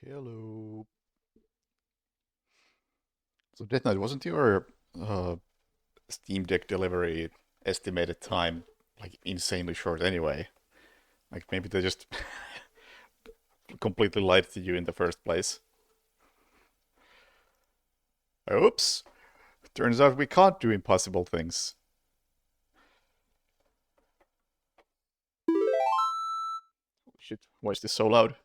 Hello. So Death Knight, wasn't your Steam Deck delivery estimated time like insanely short anyway? Like maybe they just completely lied to you in the first place. Oops. Turns out we can't do impossible things. Shit, why is this so loud?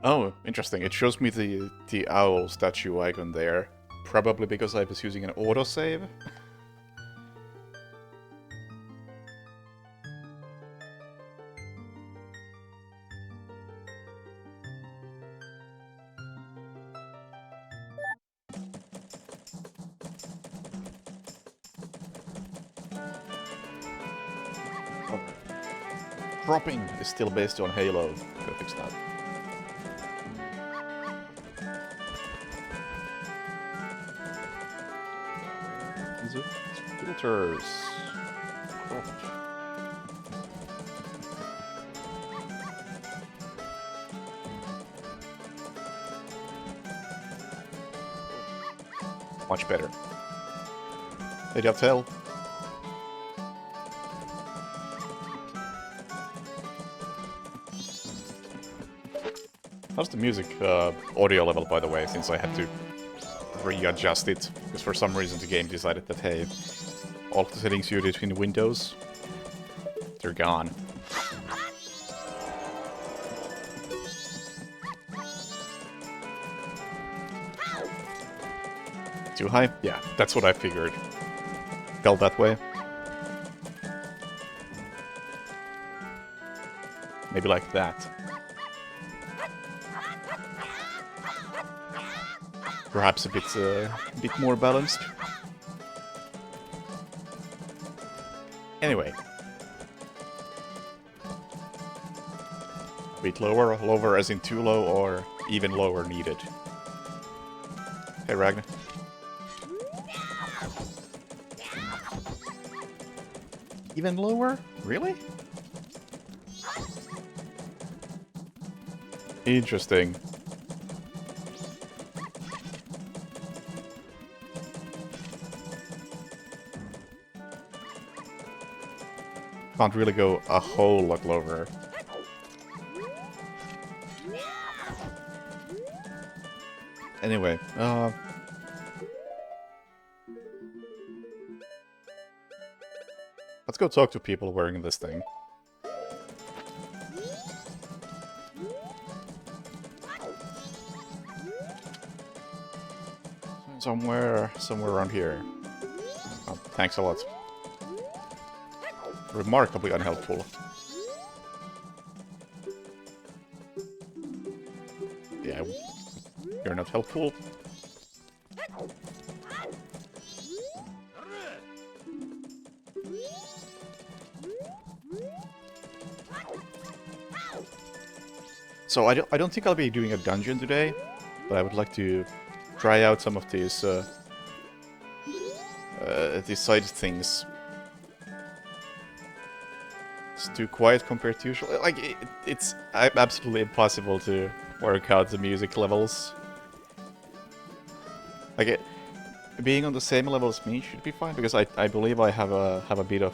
Oh, interesting. It shows me the owl statue icon there. Probably because I was using an autosave. Oh, dropping is still based on Halo. Gotta fix that. Is it? Filters. Crop. Much better. Hey, Dovetail. How's the music audio level, by the way, since I had to readjust it? Because for some reason the game decided that, hey, all the settings you did in Windows, they're gone. Too high? Yeah, that's what I figured. Felt that way. Maybe like that. Perhaps a bit more balanced. Anyway. A bit lower, lower as in too low, or even lower needed. Hey, Ragnar. Even lower? Really? Interesting. Can't really go a whole lot lower. Anyway, let's go talk to people wearing this thing. Somewhere around here. Oh, thanks a lot. Remarkably unhelpful. Yeah, you're not helpful. So I don't think I'll be doing a dungeon today, but I would like to try out some of these side things. It's too quiet compared to usual. Like it's absolutely impossible to work out the music levels. Like being on the same level as me should be fine because I believe I have a bit of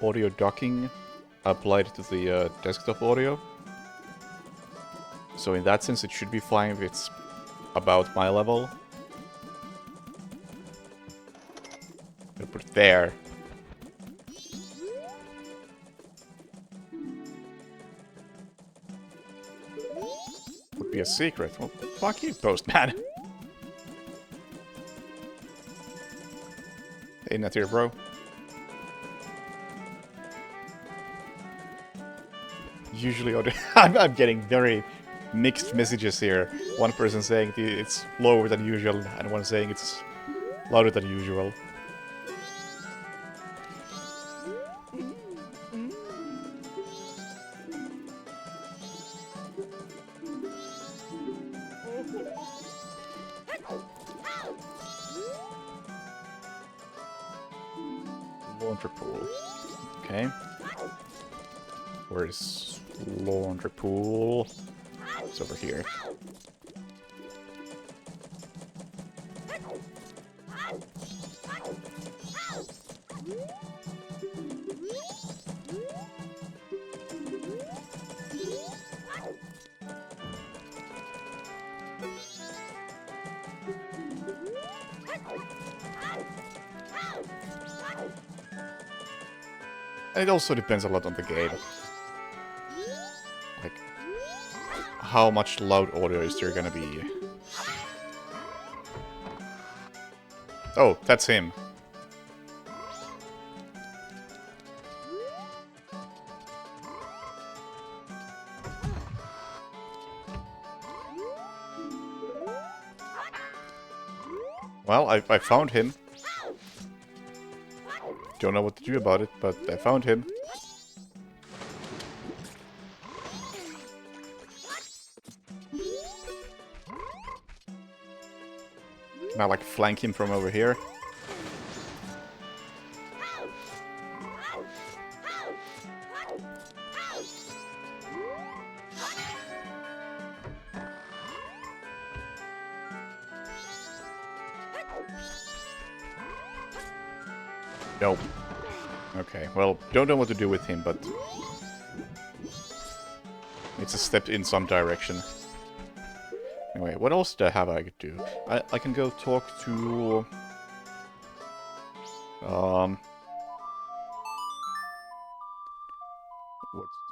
audio docking applied to the desktop audio. So in that sense, it should be fine if it's about my level. I'll put it there. Would be a secret. Well, fuck you, Postman. Hey, not here, bro. Usually, I'm getting very mixed messages here. One person saying it's lower than usual, and one saying it's louder than usual. Laundry pool. Okay. Where is laundry pool? It's over here. It also depends a lot on the game. Like, how much loud audio is there gonna be? Oh, that's him. Well, I found him. Don't know what to do about it, but I found him. Can I, like, flank him from over here? Nope. Okay, well, don't know what to do with him, but it's a step in some direction. Anyway, what else do I have I could do? I can go talk to...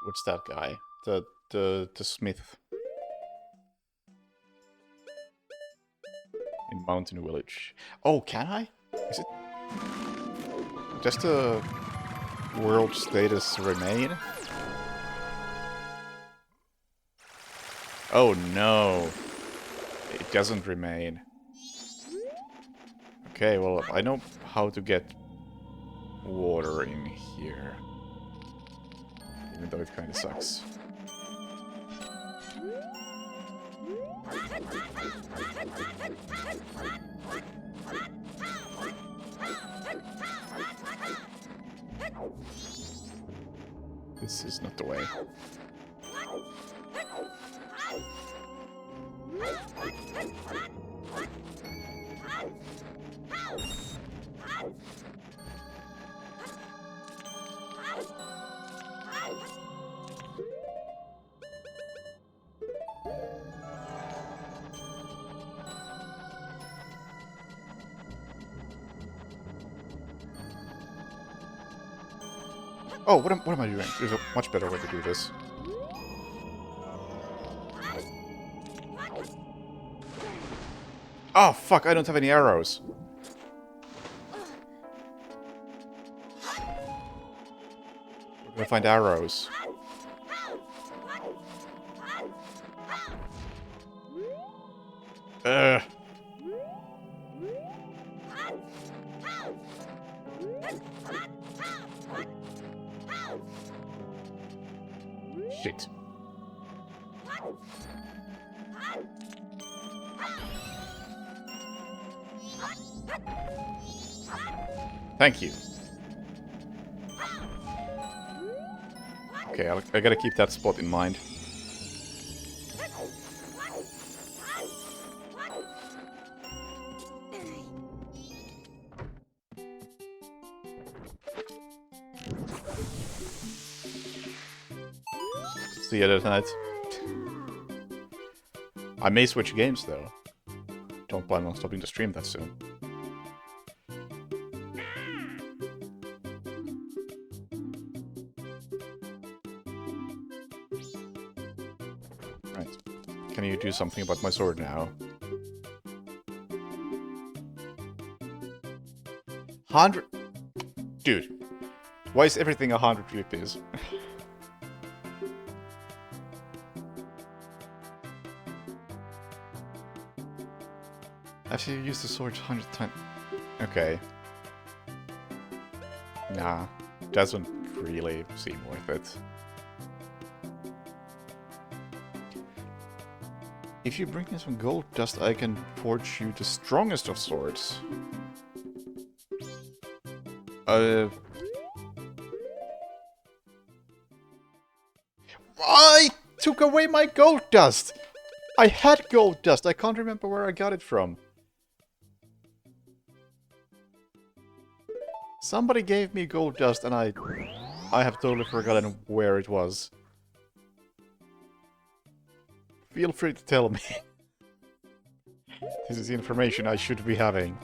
What's that guy? The smith. In Mountain Village. Oh, can I? Is it... Does the world status remain? Oh no. It doesn't remain. Okay, well, I know how to get water in here. Even though it kinda sucks. This is not the way. Oh, what am I doing? There's a much better way to do this. Oh, fuck, I don't have any arrows. Where do I find arrows? Ugh. Shit. Thank you. Okay, I gotta keep that spot in mind. See you tonight. I may switch games though. Don't plan on stopping the stream that soon. Right. Can you do something about my sword now? 100... Dude. Why is everything 100 rupees? Actually, you used the sword 100 times. Okay. Nah. Doesn't really seem worth it. If you bring me some gold dust, I can forge you the strongest of swords. took away my gold dust! I had gold dust, I can't remember where I got it from. Somebody gave me gold dust and I have totally forgotten where it was. Feel free to tell me. This is information I should be having.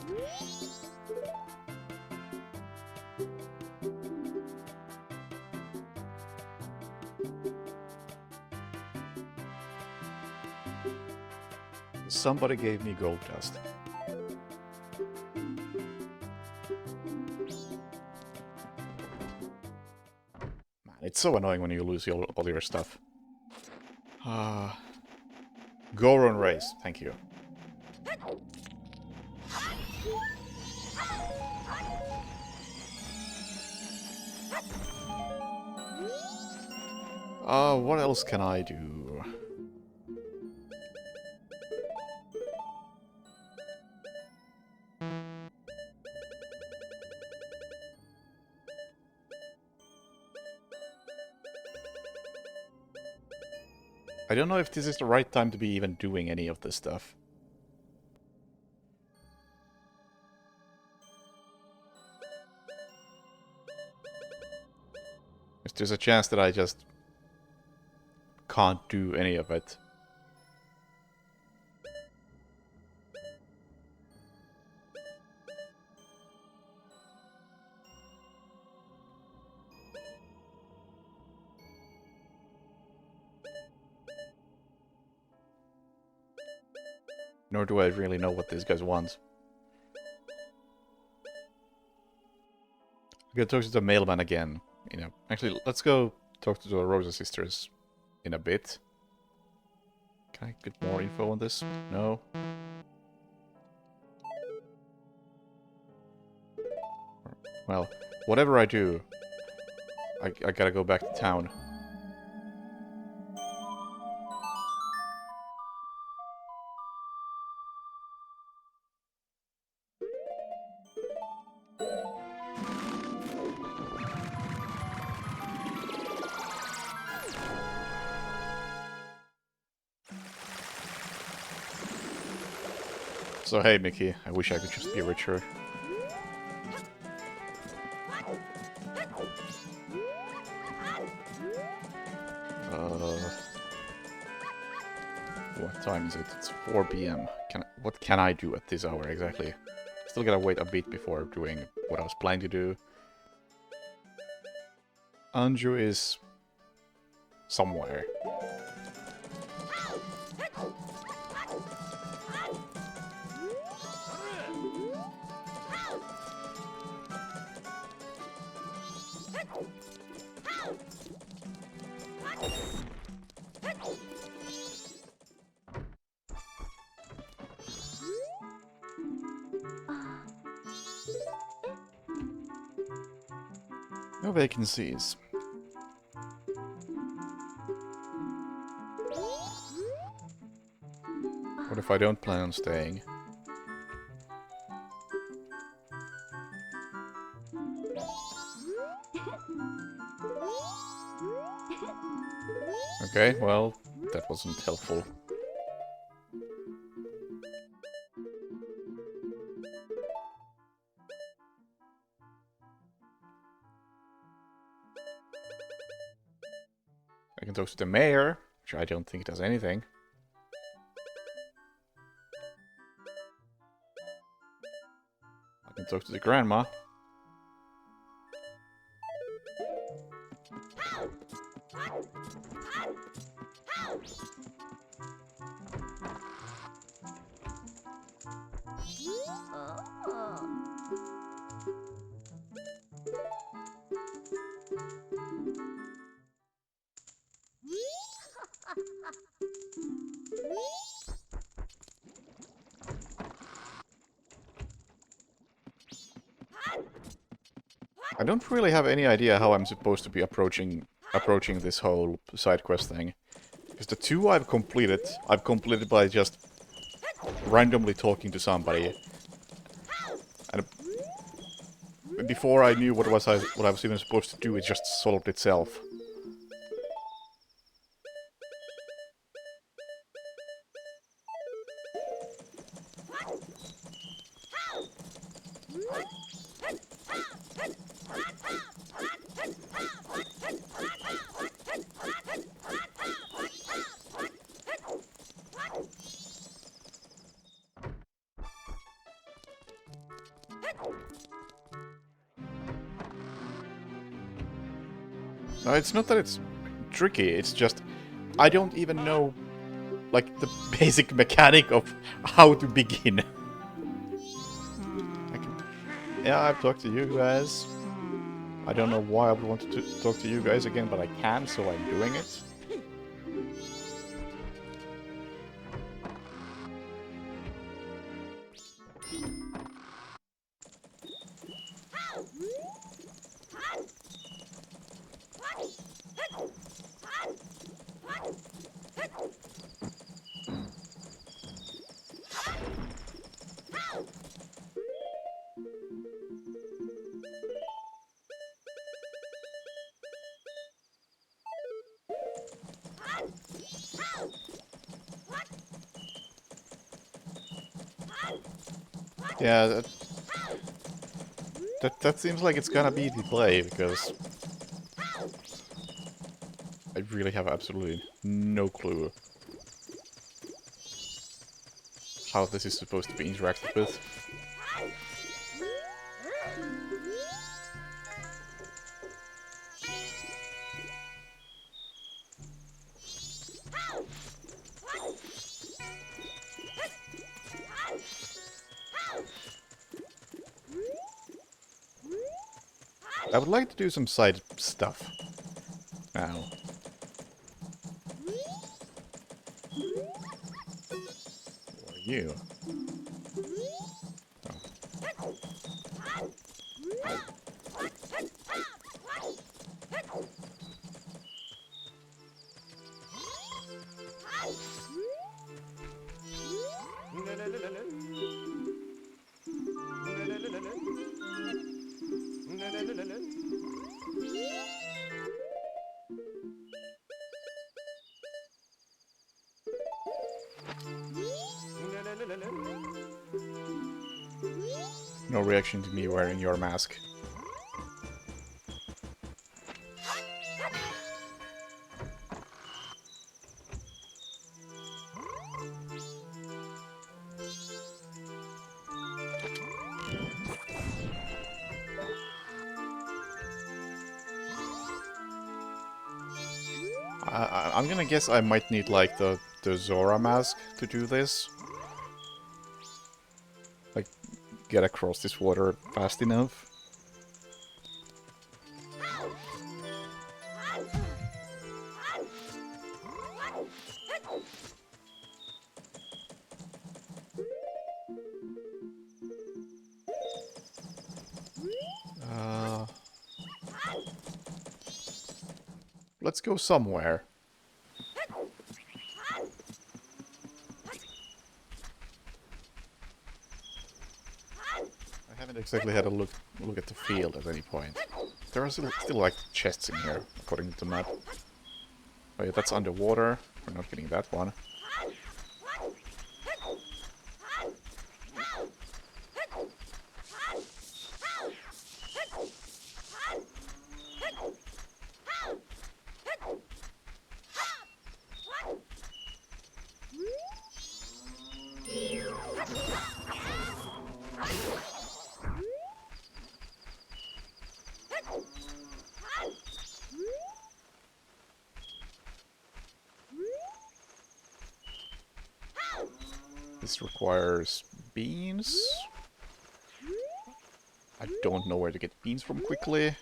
Somebody gave me gold dust. Man, it's so annoying when you lose all your stuff. Goron race, thank you. What else can I do? I don't know if this is the right time to be even doing any of this stuff. There's a chance that I just can't do any of it. Nor do I really know what these guys want. I'm gonna talk to the mailman again. You know, actually, let's go talk to the Rosa sisters in a bit. Can I get more info on this? No. Well, whatever I do, I gotta go back to town. So hey Mickey, I wish I could just be richer. What time is it? It's 4 PM. What can I do at this hour exactly? Still gotta wait a bit before doing what I was planning to do. Anju is somewhere. No vacancies. What if I don't plan on staying? Okay, well, that wasn't helpful. I can talk to the mayor, which I don't think does anything. I can talk to the grandma. I don't really have any idea how I'm supposed to be approaching this whole side quest thing. Because the two I've completed by just randomly talking to somebody. And before I knew what I was even supposed to do, it just solved itself. No, it's not that it's tricky, it's just I don't even know, like, the basic mechanic of how to begin. Yeah, I've talked to you guys. I don't know why I would want to talk to you guys again, but I can, so I'm doing it. Yeah, that seems like it's gonna be the play, because I really have absolutely no clue how this is supposed to be interacted with. I would like to do some side stuff now. Who are you? Oh. No reaction to me wearing your mask. I'm gonna guess I might need, like, the Zora mask to do this. Like, get across this water fast enough. Let's go somewhere. I haven't exactly had a look at the field at any point. There are still like chests in here, according to the map. Oh yeah, that's underwater. We're not getting that one. This requires beans. I don't know where to get beans from quickly.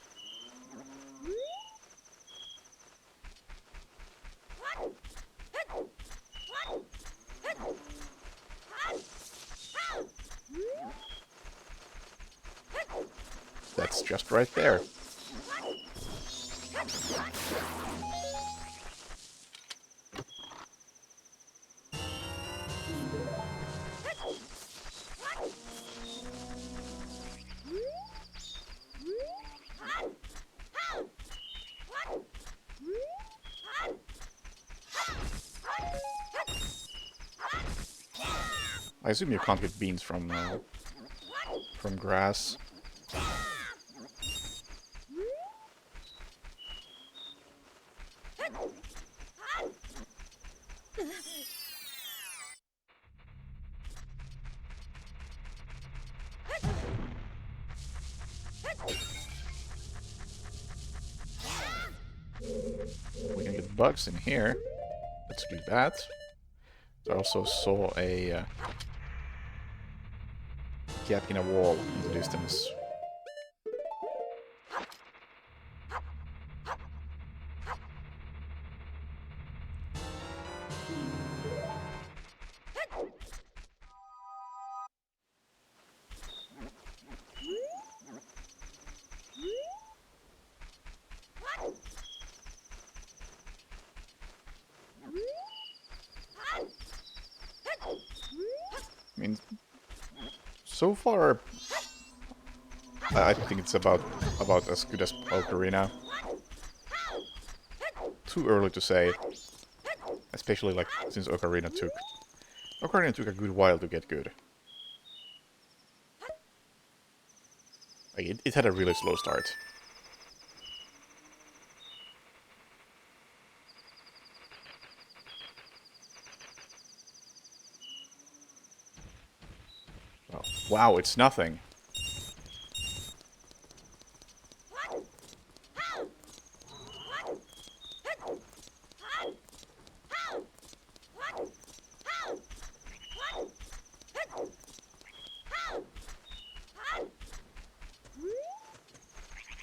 That's just right there. I assume you can't get beans from grass. We can get bugs in here. Let's do that. I also saw a gap in a wall in the distance. I mean, so far, I think it's about as good as Ocarina. Too early to say, especially like since Ocarina took a good while to get good. Like, it had a really slow start. Oh, wow, it's nothing.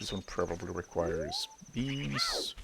This one probably requires beams.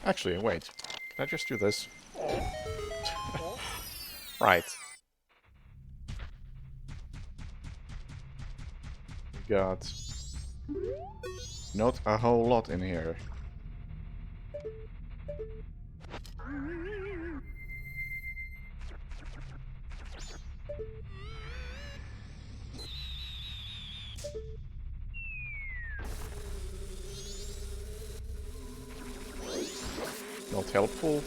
Actually, wait. Can I just do this? Right. We got not a whole lot in here. Not helpful.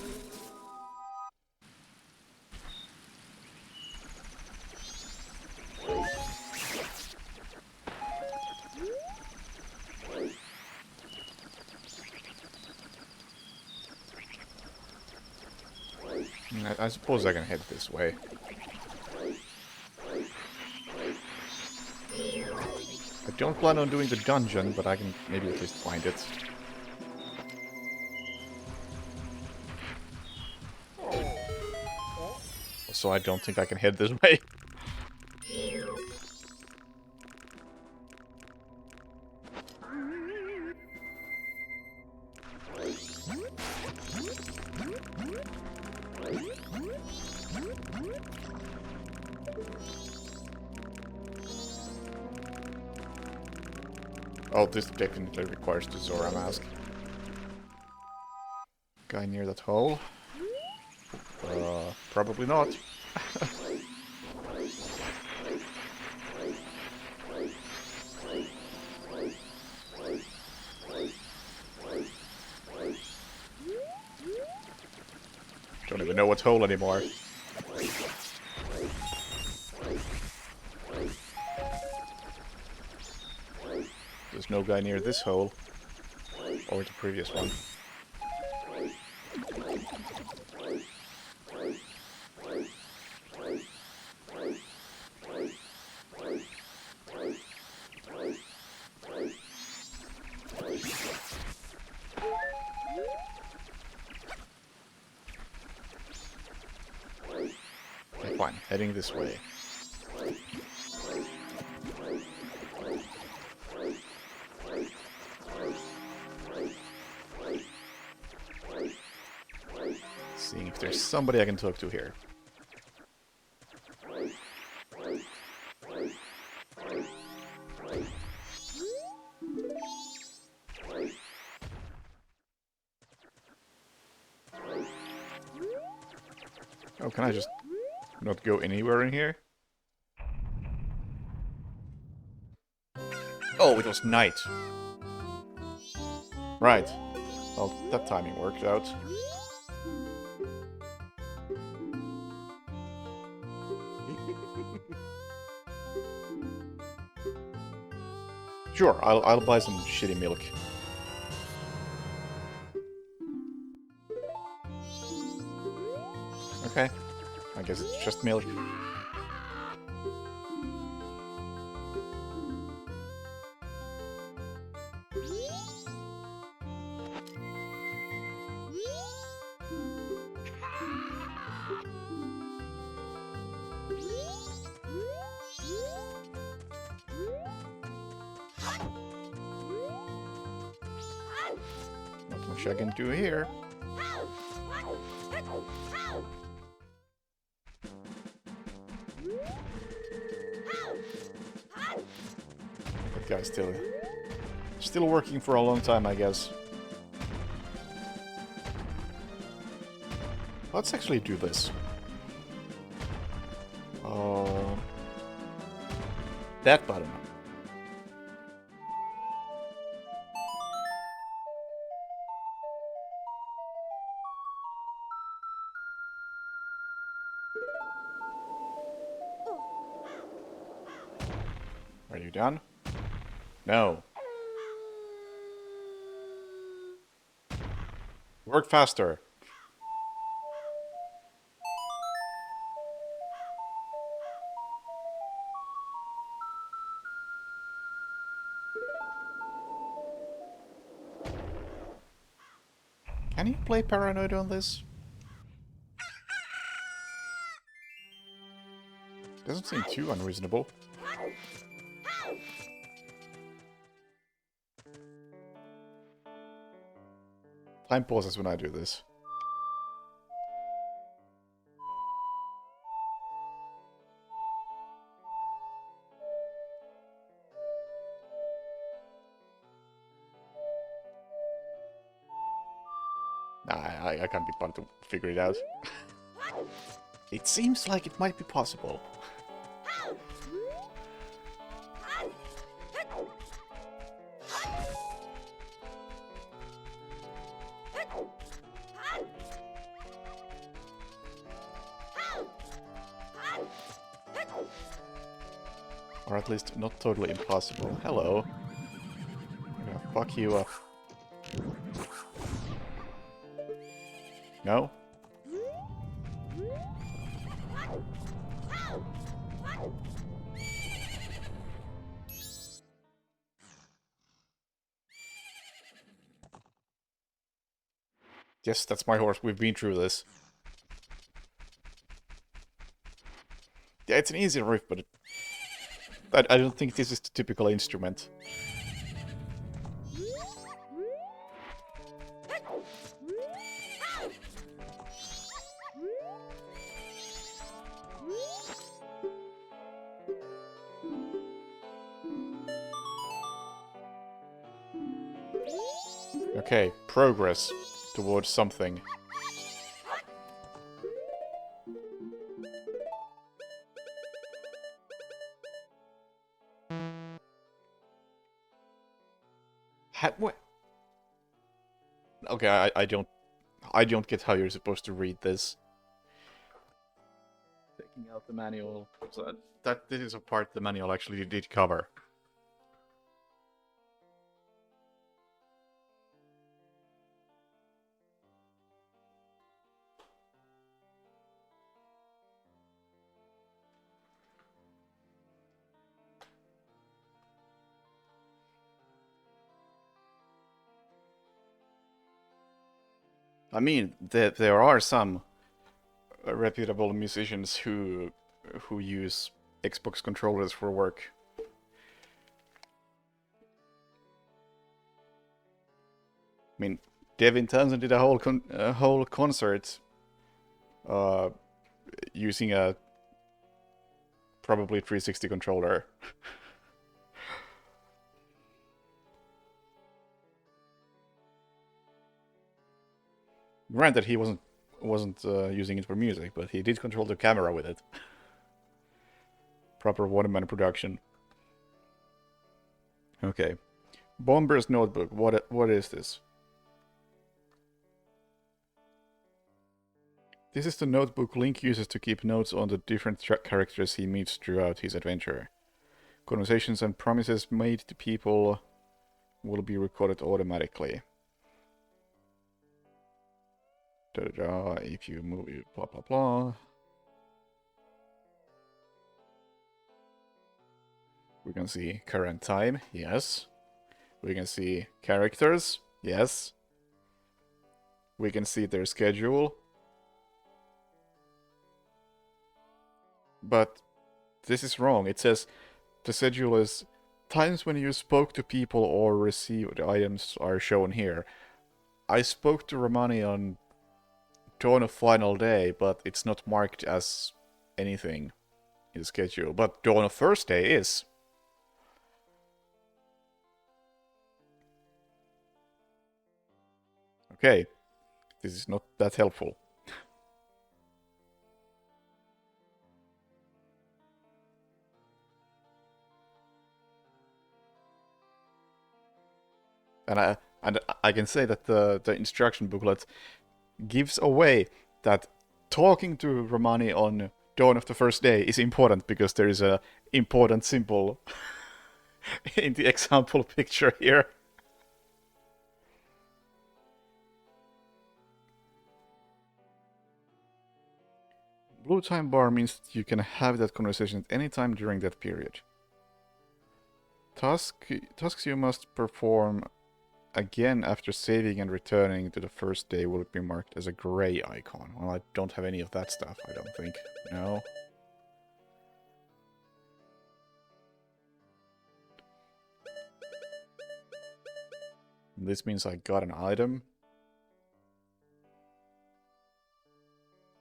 I suppose I can head this way. I don't plan on doing the dungeon, but I can maybe at least find it. So I don't think I can head this way. Oh, this definitely requires the Zora mask. Guy near that hole? Probably not. Don't even know what's hole anymore. There's no guy near this hole. Or the previous one. Okay, fine. Heading this way. if there's somebody I can talk to here. Oh, can I just not go anywhere in here? Oh, it was night. Right. Well, that timing worked out. Sure, I'll buy some shitty milk. Okay. I guess it's just milk. Not much I can do here. That guy's still working for a long time, I guess. Let's actually do this. That button. Are you done? No. Work faster. Can you play Paranoid on this? Doesn't seem too unreasonable. Time pauses when I do this. Nah, I can't be bothered to figure it out. It seems like it might be possible. Or at least not totally impossible. Hello. I'm gonna fuck you up. No? Yes, that's my horse. We've been through this. Yeah, it's an easy riff, but I don't think this is the typical instrument. Okay, progress towards something. What? Okay, I don't get how you're supposed to read this. Taking out the manual. So this is a part the manual actually did cover. I mean, there are some reputable musicians who use Xbox controllers for work. I mean, Devin Townsend did a whole concert uh, using a probably 360 controller. Granted, he wasn't using it for music, but he did control the camera with it. Proper one-man production. Okay. Bomber's notebook. What is this? This is the notebook Link uses to keep notes on the different characters he meets throughout his adventure. Conversations and promises made to people will be recorded automatically. If you move it, blah blah blah. We can see current time, yes. We can see characters, yes. We can see their schedule. But this is wrong. It says the schedule is times when you spoke to people or received items are shown here. I spoke to Romani on Dawn of Final Day, but it's not marked as anything in the schedule. But Dawn of First Day is. Okay, this is not that helpful. And I can say that the instruction booklet gives away that talking to Romani on Dawn of the First Day is important because there is a important symbol in the example picture here. Blue time bar means that you can have that conversation at any time during that period. Tasks you must perform again after saving and returning to the first day will be marked as a gray icon. Well, I don't have any of that stuff, I don't think. No. This means I got an item.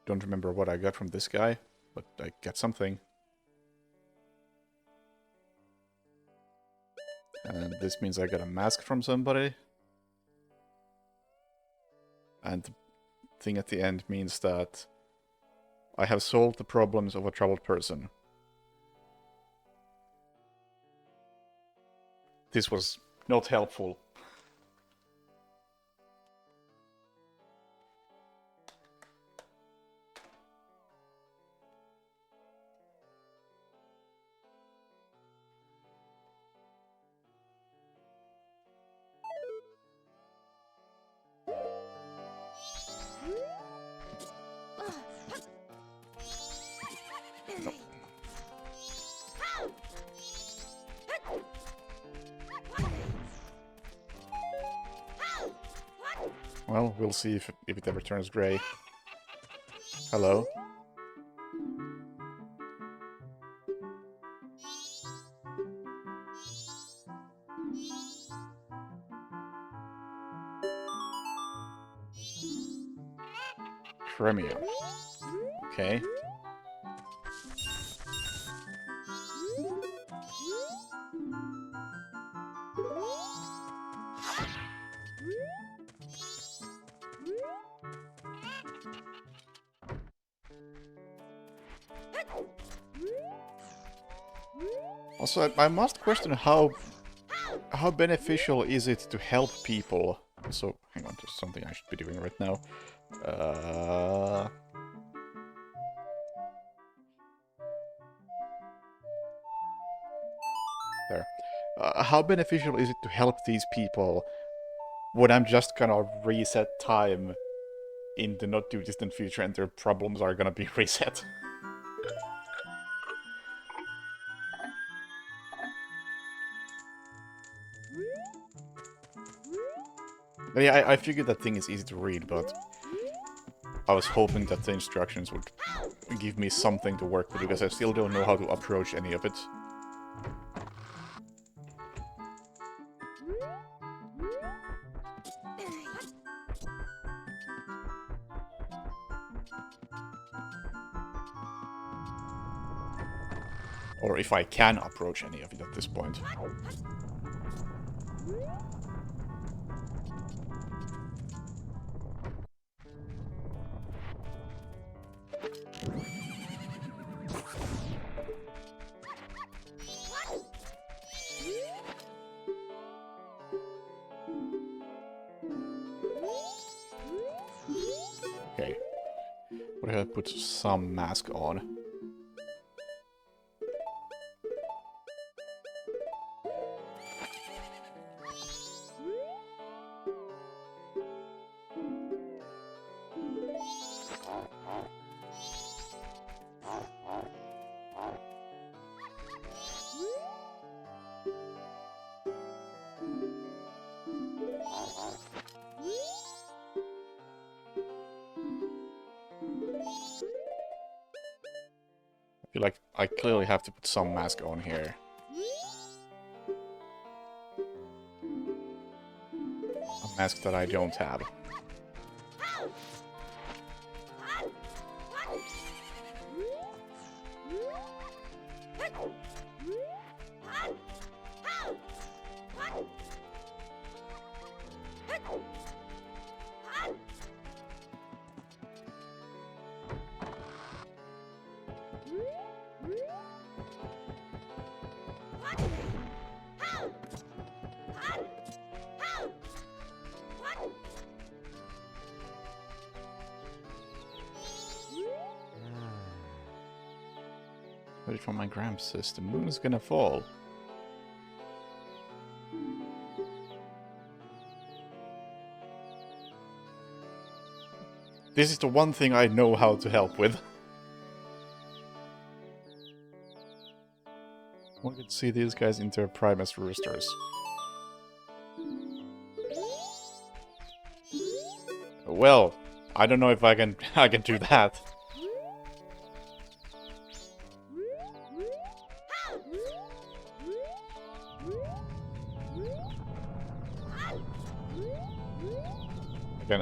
Don't remember what I got from this guy, but I got something. And this means I got a mask from somebody. And the thing at the end means that I have solved the problems of a troubled person. This was not helpful. Well, we'll see if it ever turns grey. Hello. Premium. Okay. Also, I must question how beneficial is it to help people. So, hang on, there's something I should be doing right now. There. How beneficial is it to help these people when I'm just gonna reset time in the not too distant future and their problems are gonna be reset? Yeah, I figured that thing is easy to read, but I was hoping that the instructions would give me something to work with, because I still don't know how to approach any of it. Or if I can approach any of it at this point. Okay. What if I put some mask on? I feel like I clearly have to put some mask on here. A mask that I don't have. Ready for my Gramps says the moon is gonna fall. This is the one thing I know how to help with. One could see these guys into Primus roosters. Well, I don't know if I can do that.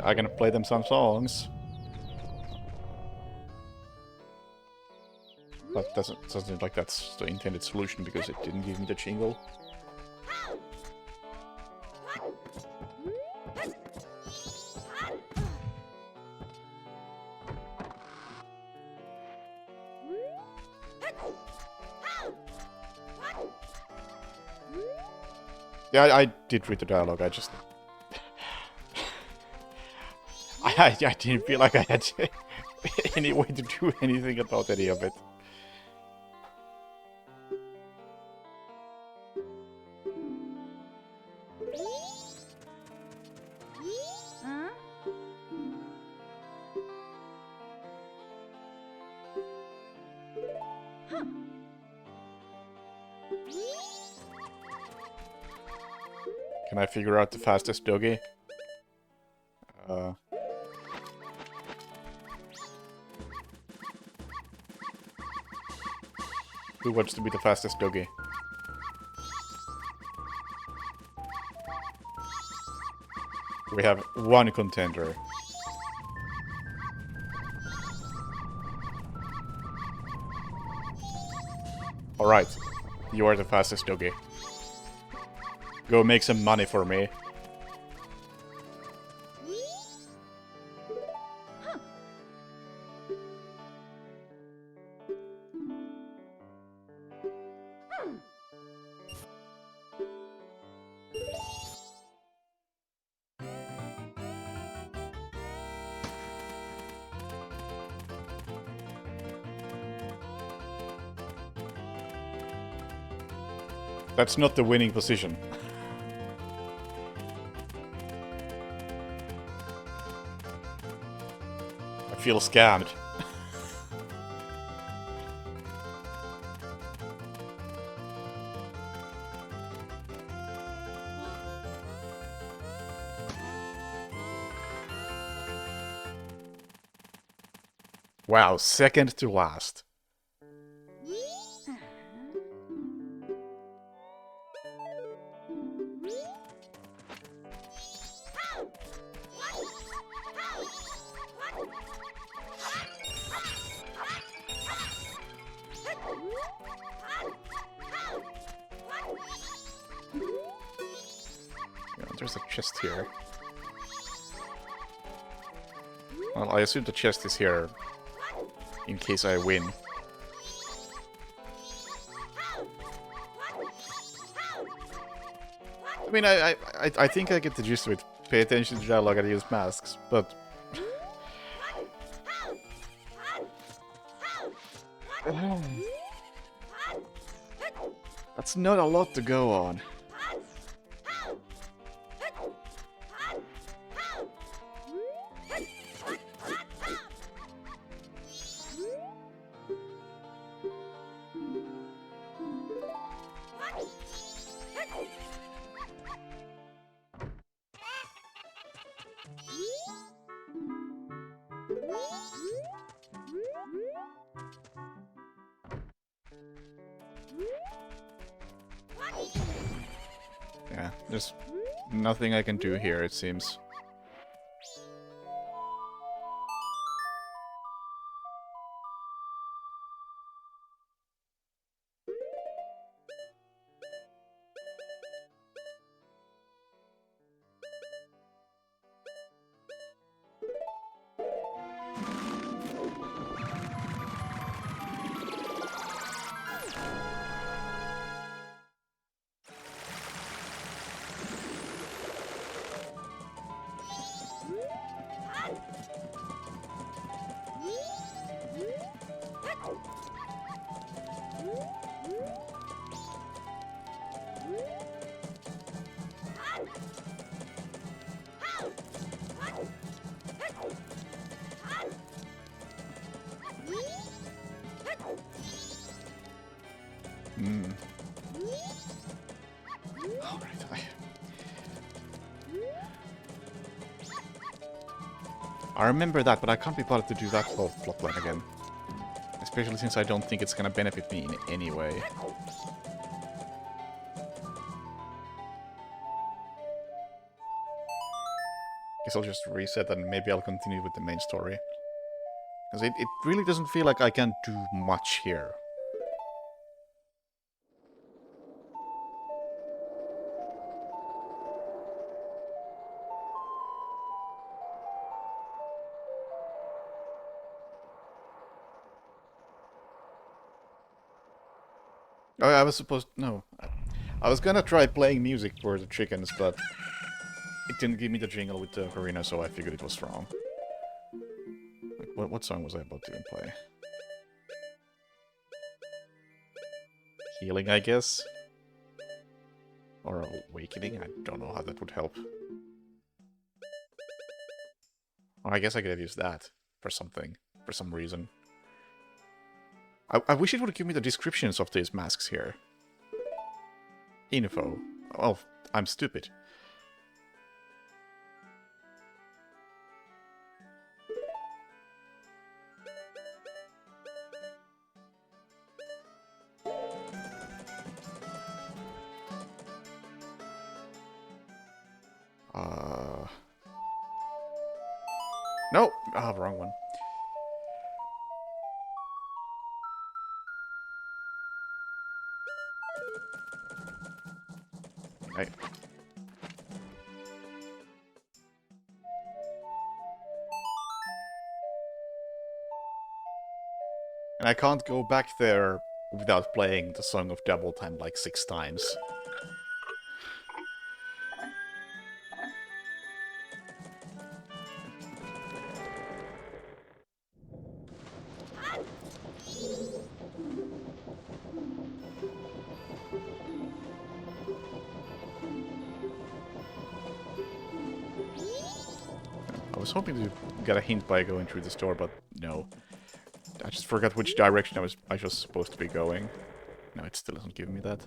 I can play them some songs. But doesn't seem like that's the intended solution because it didn't give me the jingle. Yeah, I did read the dialogue, I just... I didn't feel like I had any way to do anything about any of it. Can I figure out the fastest doggy? Who wants to be the fastest doggy? We have one contender. Alright, you are the fastest doggy. Go make some money for me. That's not the winning position. I feel scammed. Wow, second to last. chest here? Well, I assume the chest is here in case I win. I mean, I think I get the gist of it. Pay attention to dialogue and use masks, but... That's not a lot to go on. Yeah, there's nothing I can do here, it seems. I remember that, but I can't be bothered to do that whole plotline again. Especially since I don't think it's gonna benefit me in any way. Guess I'll just reset and maybe I'll continue with the main story. Because it really doesn't feel like I can do much here. Oh, I was supposed... No. I was gonna try playing music for the chickens, but... It didn't give me the jingle with the ocarina, so I figured it was wrong. Like, what song was I about to even play? Healing, I guess? Or Awakening? I don't know how that would help. Or I guess I could have used that for something. For some reason. I wish it would give me the descriptions of these masks here. Info. Oh, I'm stupid. No! Ah, wrong one. Right. And I can't go back there without playing the Song of Double Time like 6 times. I was hoping to get a hint by going through this door, but no. I just forgot which direction I was supposed to be going. No, it still doesn't give me that.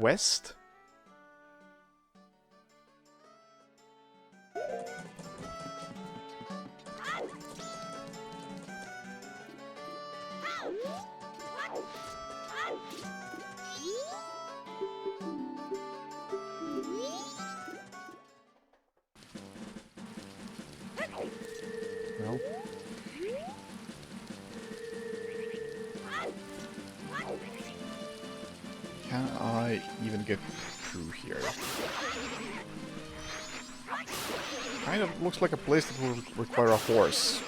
West? Can I even get through here? Kind of looks like a place that will require a horse.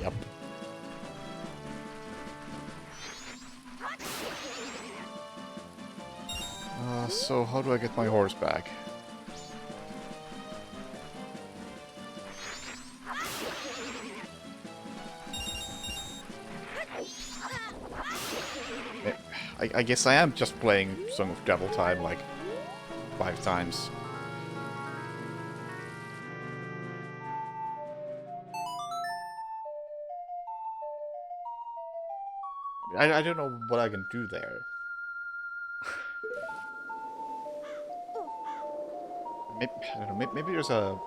Yep. So how do I get my horse back? I guess I am just playing Song of Travel Time like 5 times. I don't know what I can do there. Maybe, I don't know, maybe there's a...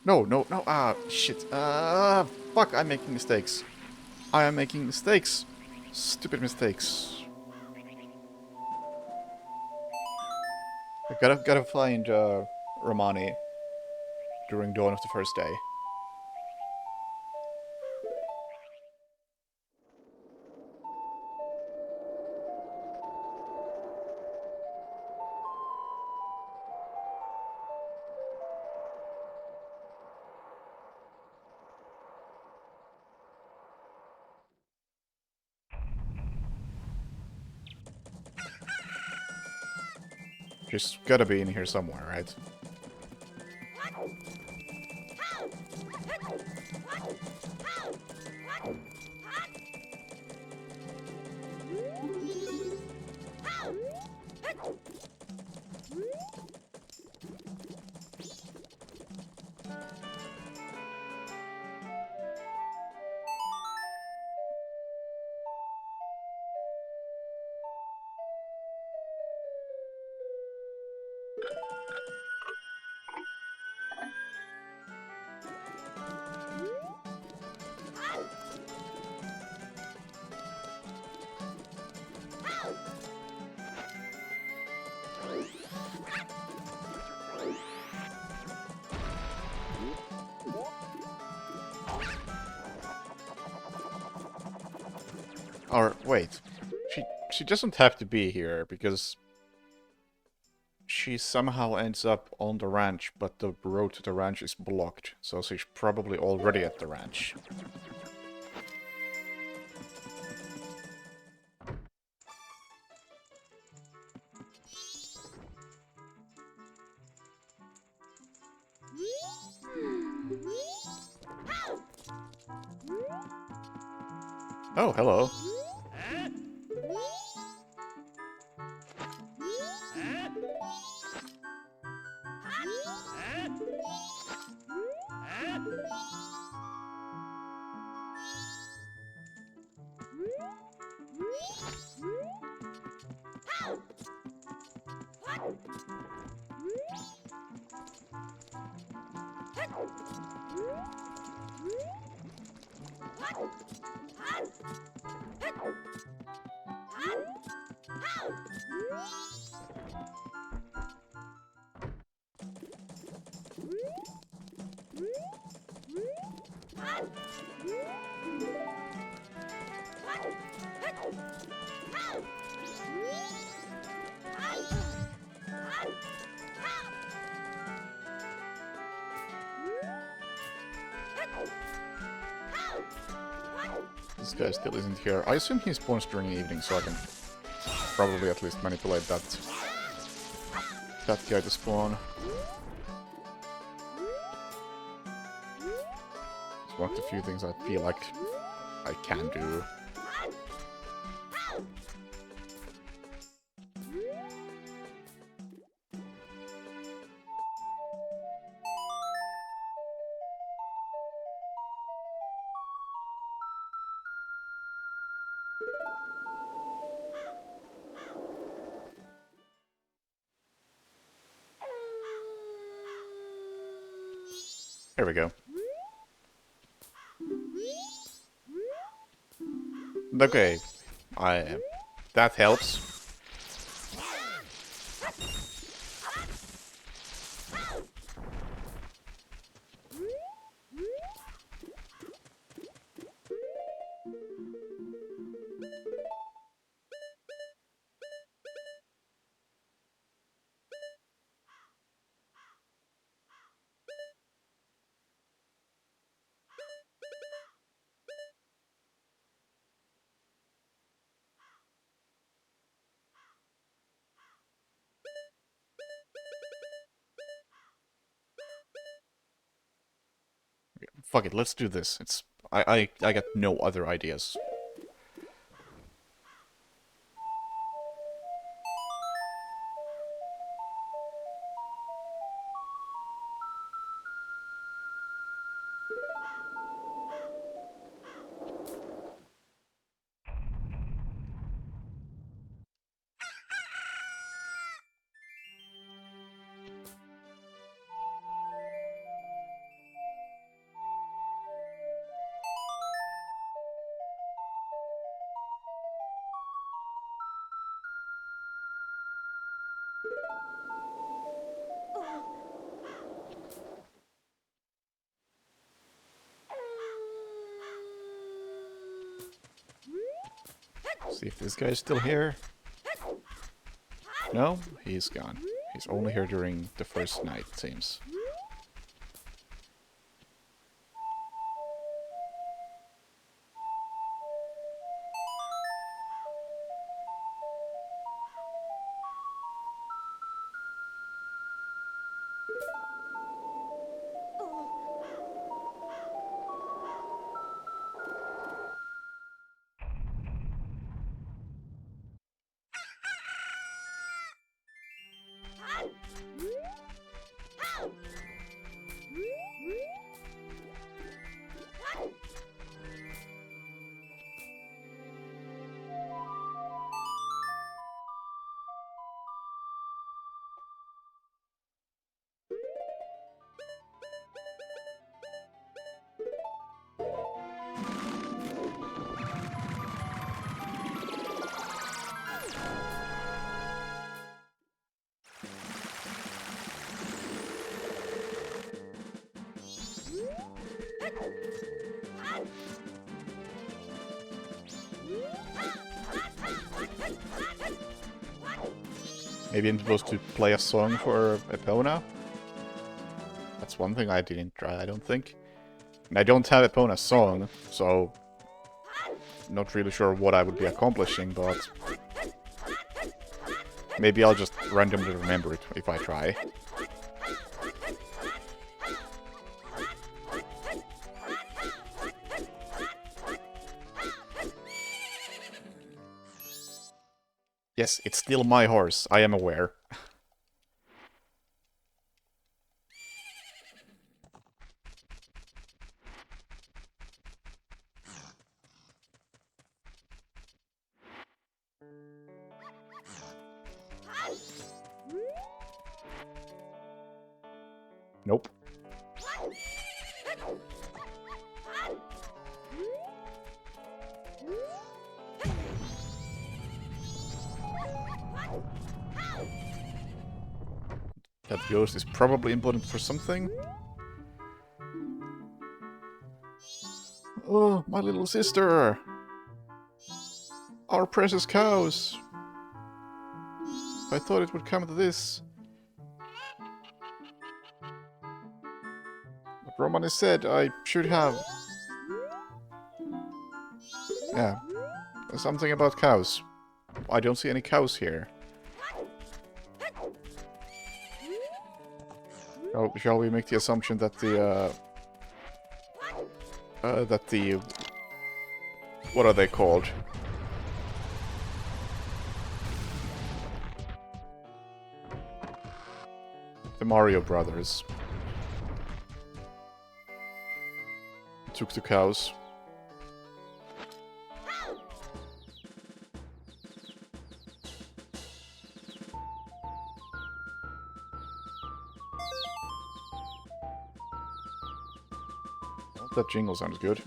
No, no, no, shit. Fuck, I'm making mistakes. I am making mistakes. Stupid mistakes. I gotta find, Romani during dawn of the first day. She's gotta be in here somewhere, right? Or, wait. She doesn't have to be here, because... she somehow ends up on the ranch, but the road to the ranch is blocked, so she's probably already at the ranch. Oh, hello. This guy still isn't here. I assume he spawns during the evening, so I can probably at least manipulate that guy to spawn. It's one of the few things I feel like I can do. Here we go. Okay, I that helps. Fuck it, let's do this. I got no other ideas. See if this guy's still here. No, he's gone. He's only here during the first night, it seems. Maybe I'm supposed to play a song for Epona? That's one thing I didn't try, I don't think. And I don't have Epona's song, so... not really sure what I would be accomplishing, but... maybe I'll just randomly remember it if I try. Yes, it's still my horse, I am aware. Nope. That ghost is probably important for something. Oh, my little sister! Our precious cows! I thought it would come to this. But Romani said I should have... yeah. Something about cows. I don't see any cows here. Oh, shall we make the assumption that the, what are they called? The Mario Brothers took the cows. That jingle sounds good.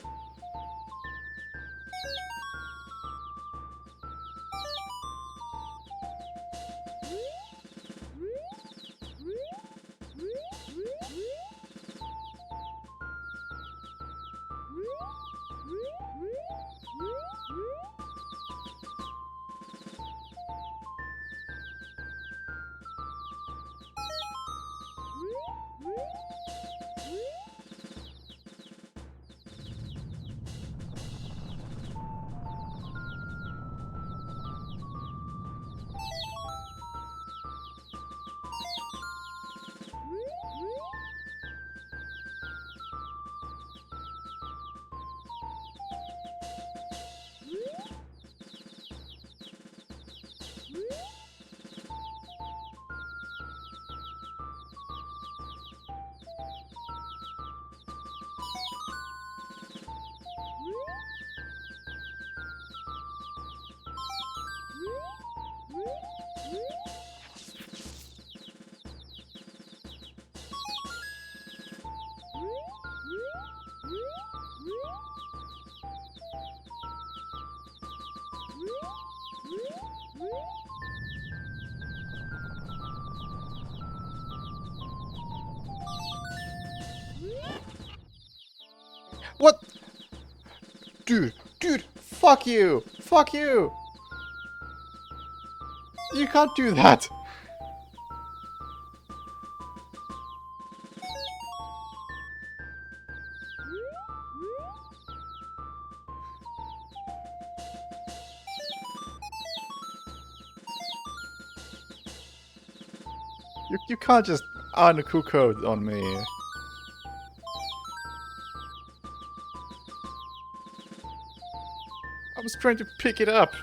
What? Dude, fuck you! Fuck you! You can't do that! You can't just uncook on me. I was trying to pick it up.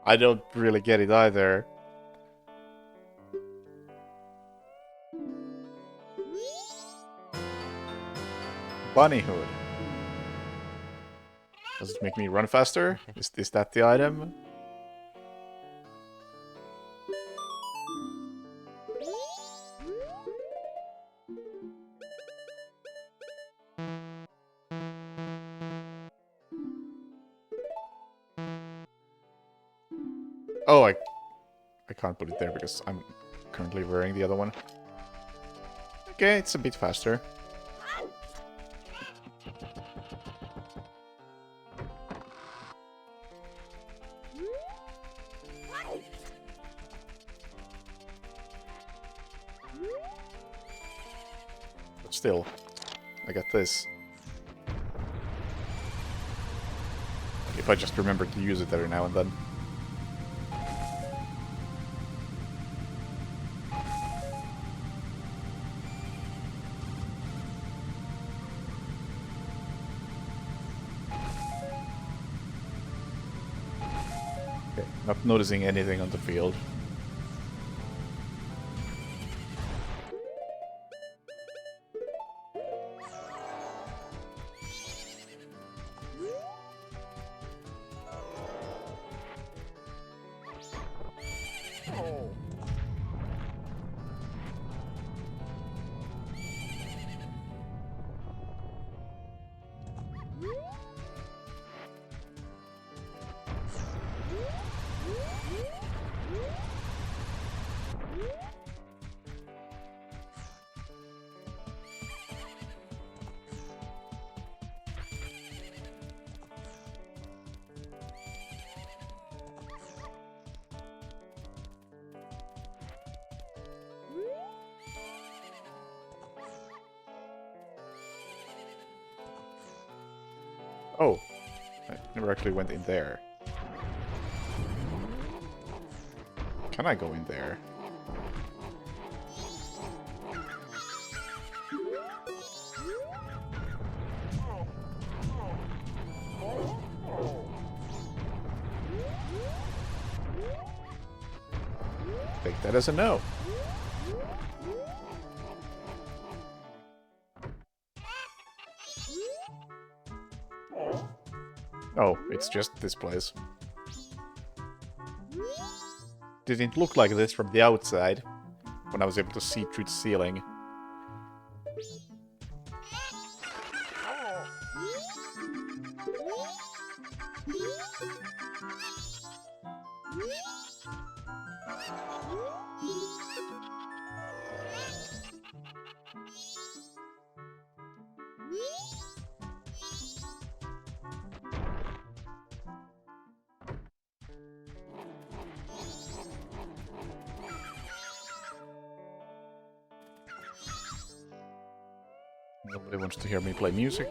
I don't really get it either. Bunny hood. Does it make me run faster? Is that the item? Oh, I can't put it there because I'm currently wearing the other one. Okay, it's a bit faster. But still, I got this. If I just remember to use it every now and then. Okay, not noticing anything on the field. Oh, I never actually went in there. Can I go in there? Take that as a no. Oh, it's just this place. Didn't look like this from the outside, when I was able to see through the ceiling. Nobody wants to hear me play music.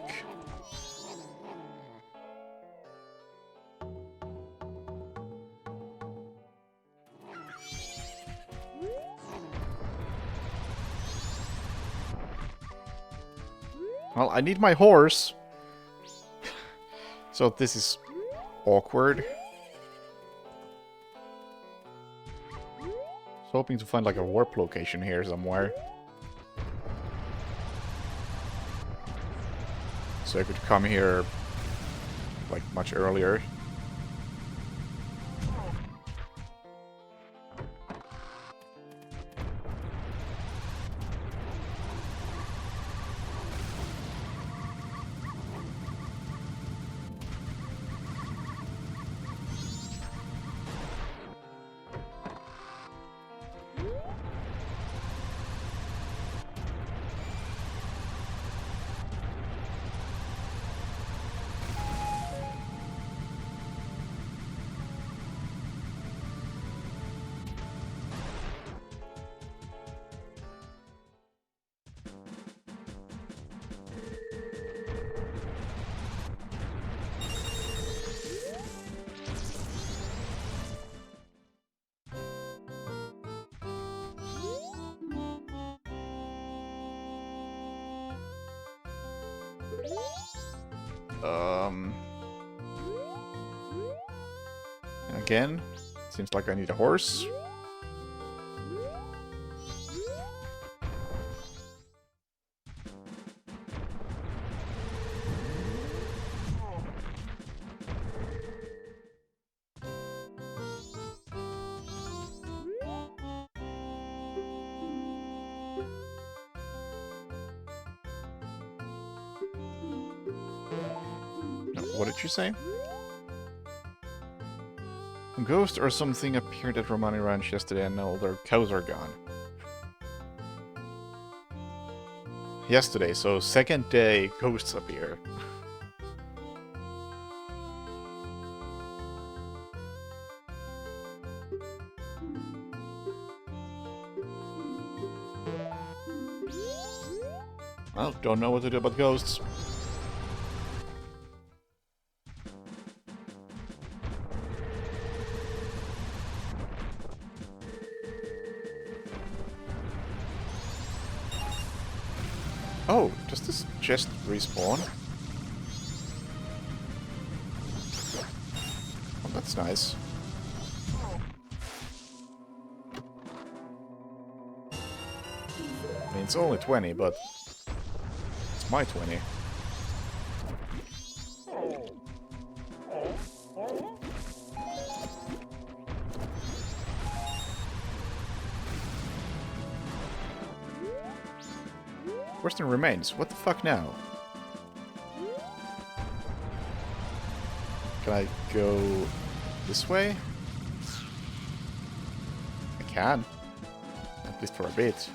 Well, I need my horse. So this is awkward. hoping to find like a warp location here somewhere. So I could come here like much earlier. Again, seems like I need a horse. No, what did you say? A ghost or something appeared at Romani Ranch yesterday and all their cows are gone. Yesterday, so second day, ghosts appear. Well, don't know what to do about ghosts. Oh, does this chest respawn? Oh, that's nice. I mean, it's only 20, but it's my 20. Western remains. What the fuck now? Can I go this way? I can. At least for a bit.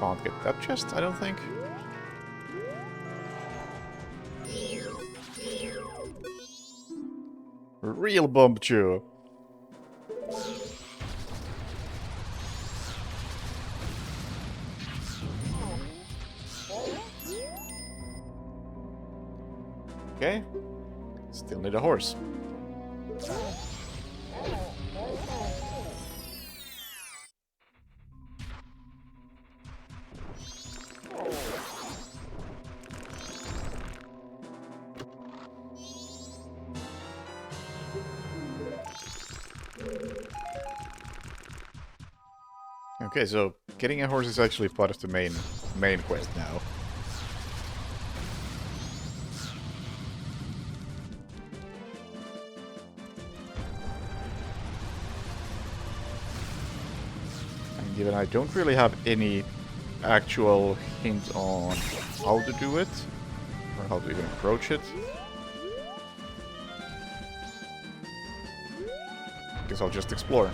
Can't get that chest, I don't think. Real bomb chew. Okay. Still need a horse. Okay, so getting a horse is actually part of the main quest now. And given I don't really have any actual hint on how to do it, or how to even approach it, guess I'll just explore.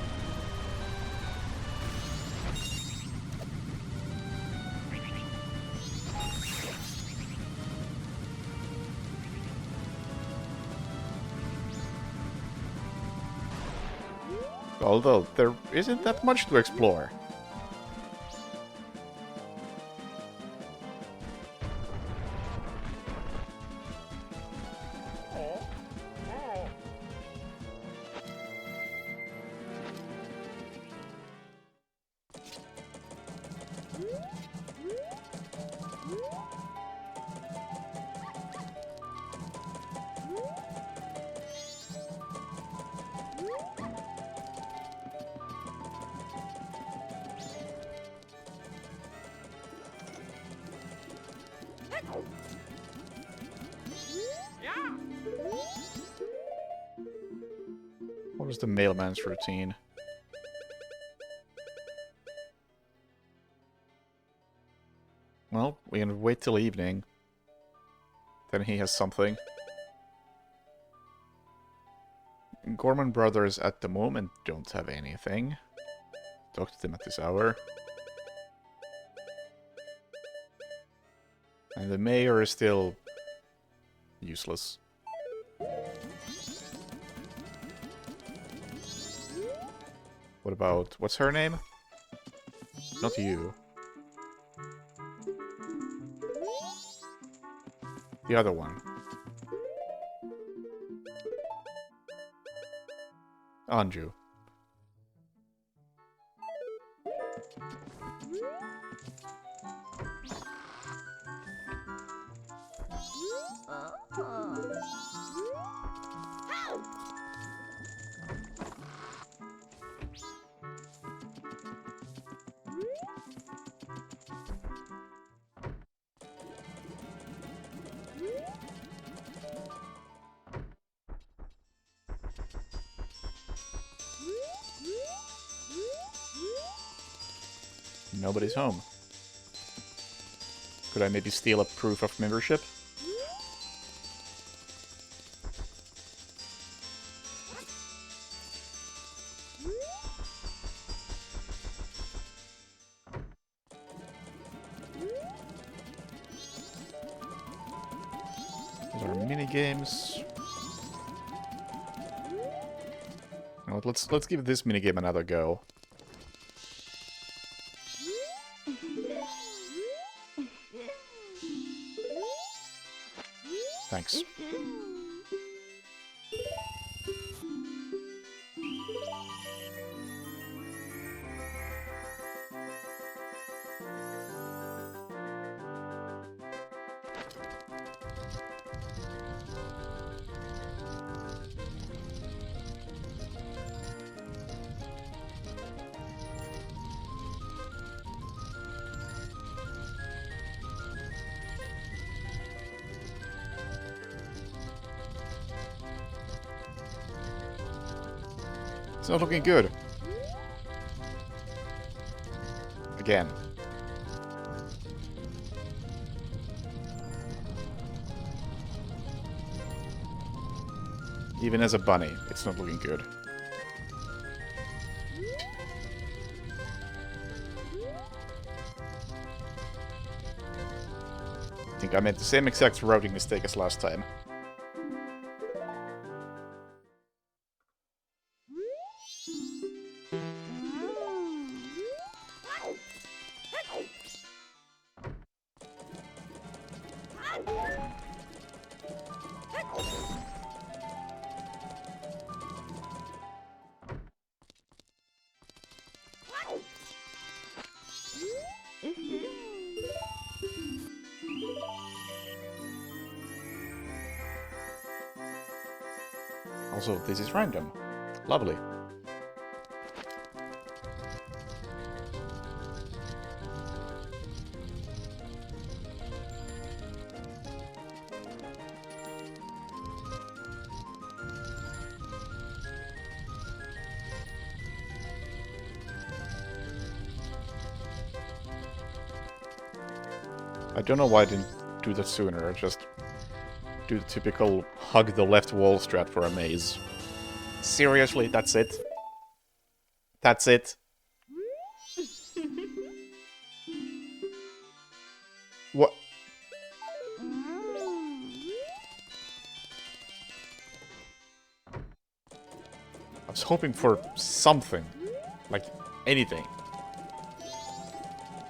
Although, there isn't that much to explore. What was the mailman's routine? Well, we can wait till evening. Then he has something. Gorman Brothers at the moment don't have anything. Talk to them at this hour. And the mayor is still useless. What about... what's her name? Not you. The other one. Anju. Nobody's home. Could I maybe steal a proof of membership? Those are mini games. Well, let's give this minigame another go. Thanks. It's not looking good. Again. Even as a bunny, it's not looking good. I think I made the same exact routing mistake as last time. Also, this is random. Lovely. I don't know why I didn't do that sooner. I just do the typical hug the left wall strat for a maze. Seriously, that's it? That's it? What? I was hoping for something. Like, anything.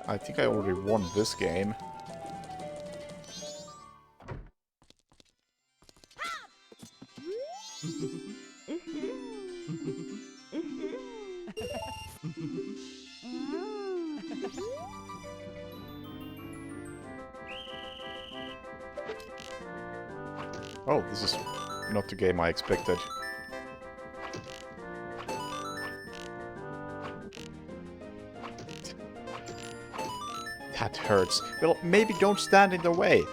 I think I already won this game. Oh, this is not the game I expected. That It hurts. Well, maybe don't stand in the way.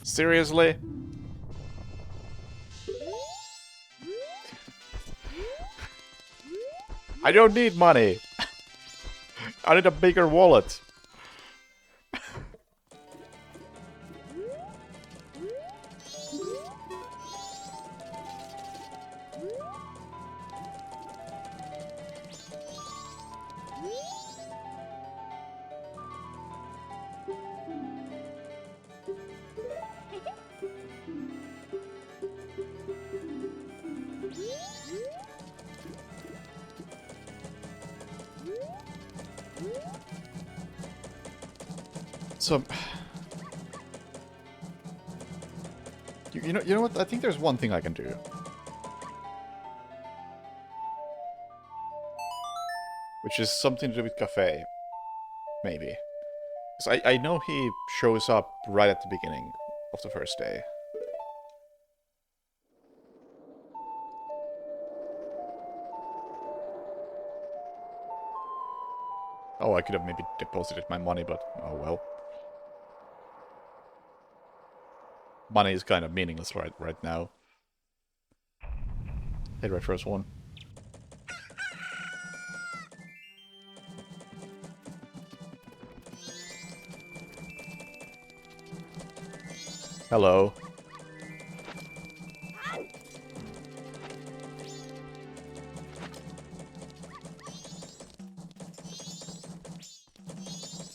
Seriously? I don't need money. I need a bigger wallet. So, you know what? I think there's one thing I can do. Which is something to do with Cafe. Maybe. Because I know he shows up right at the beginning of the first day. Oh, I could have maybe deposited my money, but oh well. Money is kind of meaningless right now. Hit right first one. Hello.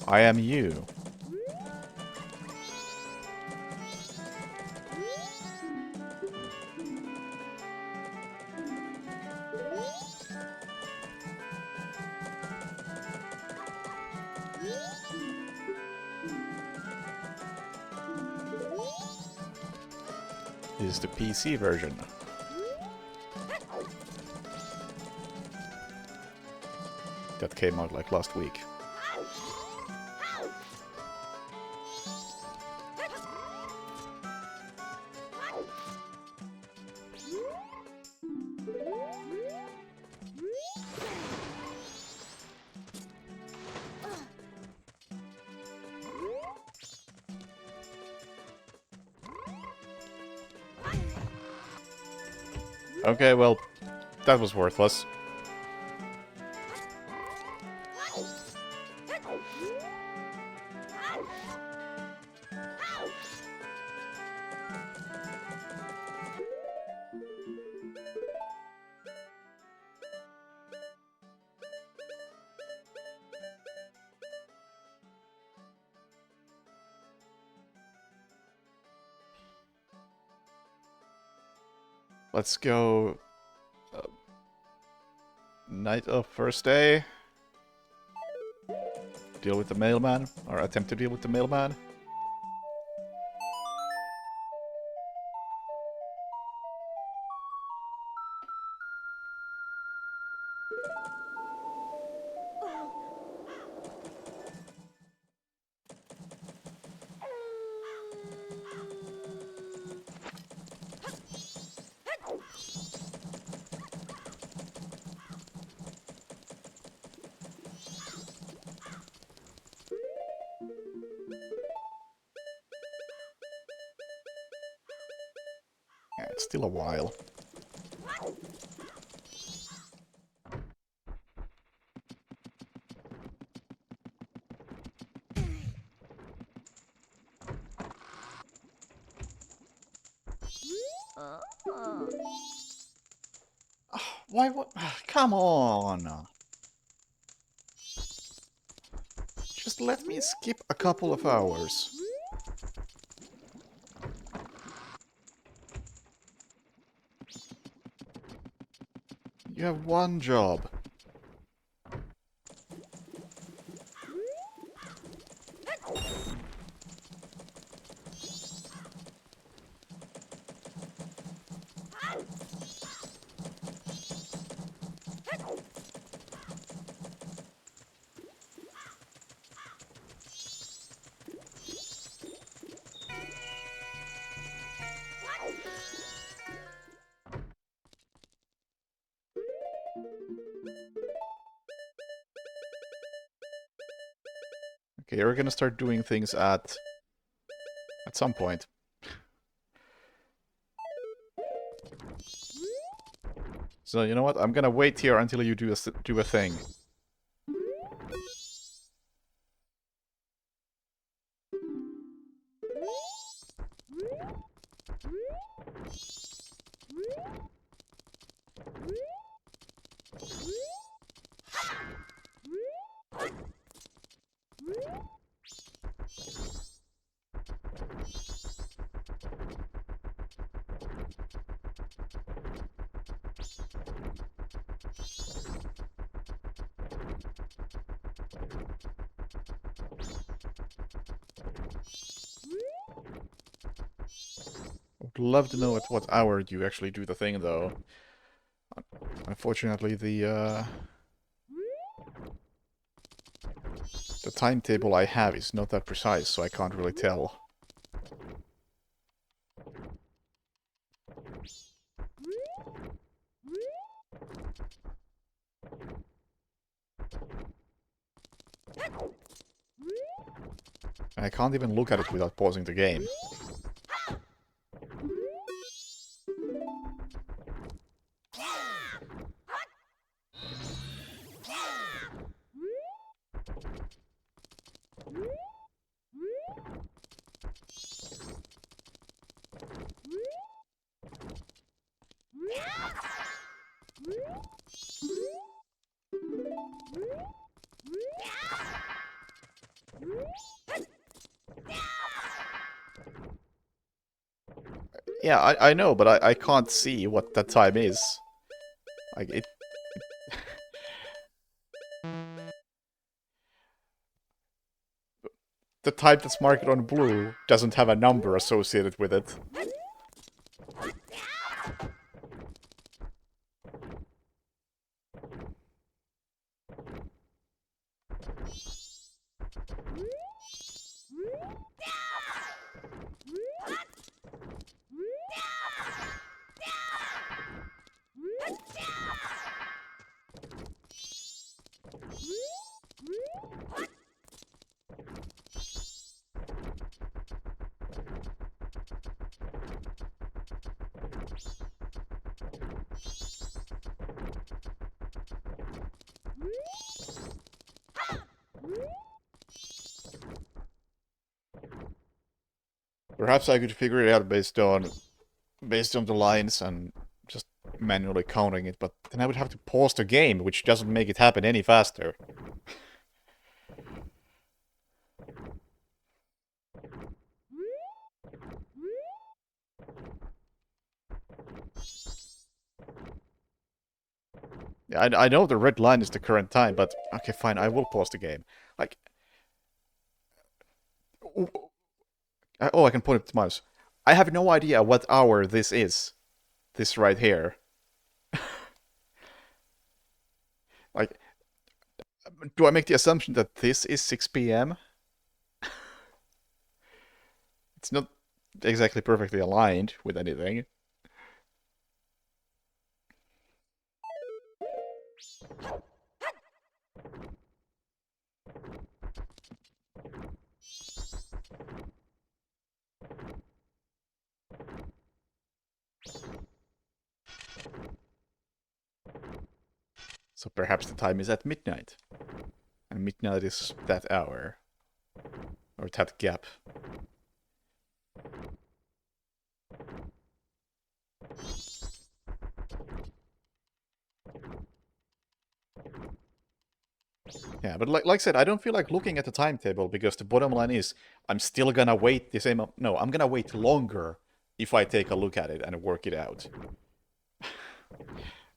I am you. This is the PC version. That came out like last week. Okay, well, that was worthless. Let's go... night of first day. Deal with the mailman, or attempt to deal with the mailman. Yeah, it's still a while. Why? What? Come on! Just let me skip a couple of hours. You have one job. Okay, you're gonna start doing things at some point. So you know what? I'm gonna wait here until you do a thing. Would love to know at what hour you actually do the thing, though. Unfortunately, the timetable I have is not that precise, so I can't really tell. I can't even look at it without pausing the game. Yeah, I know, but I can't see what that time is. Like, it... The type that's marked on blue doesn't have a number associated with it. Perhaps I could figure it out based on the lines and just manually counting it, but then I would have to pause the game, which doesn't make it happen any faster. Yeah, I know the red line is the current time, but okay, fine, I will pause the game. Like, oh, I can point it to mouse. I have no idea what hour this is. This right here. Like, do I make the assumption that this is 6 p.m.? It's not exactly perfectly aligned with anything. So perhaps the time is at midnight. And midnight is that hour. Or that gap. Yeah, but like I said, I don't feel like looking at the timetable because the bottom line is I'm still gonna wait the same... No, I'm gonna wait longer if I take a look at it and work it out.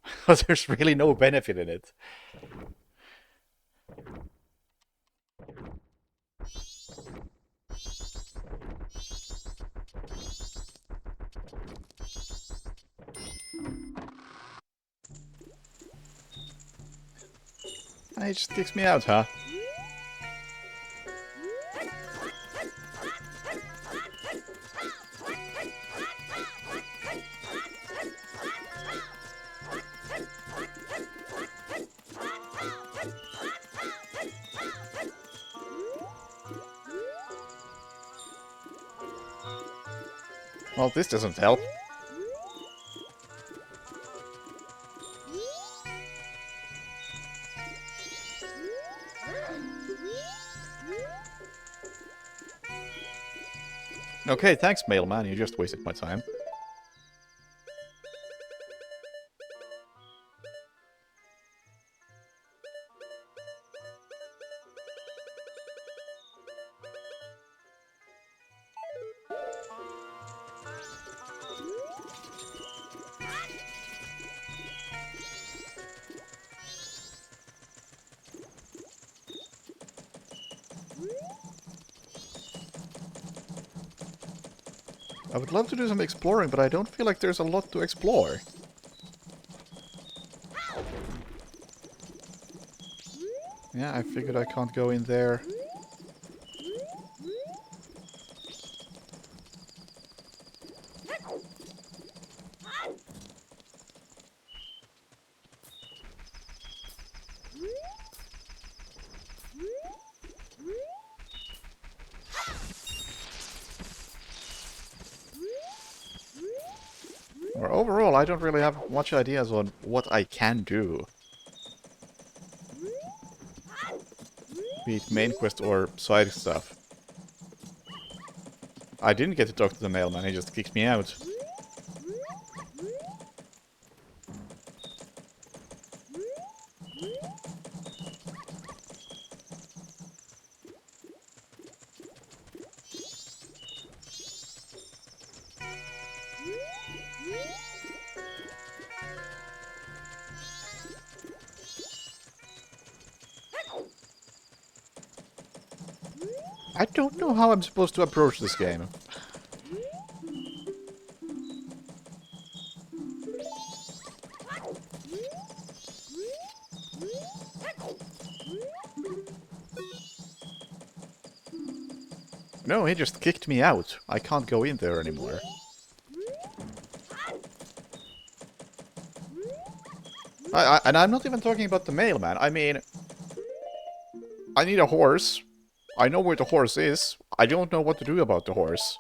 Because there's really no benefit in it. It just kicks me out, huh? Well, this doesn't help. Okay, thanks, mailman. You just wasted my time. I would love to do some exploring, but I don't feel like there's a lot to explore. Yeah, I figured I can't go in there. Or overall, I don't really have much ideas on what I can do. Be it main quest or side stuff. I didn't get to talk to the mailman, he just kicked me out. I don't know how I'm supposed to approach this game. No, he just kicked me out. I can't go in there anymore. And I'm not even talking about the mailman. I mean, I need a horse. I know where the horse is. I don't know what to do about the horse.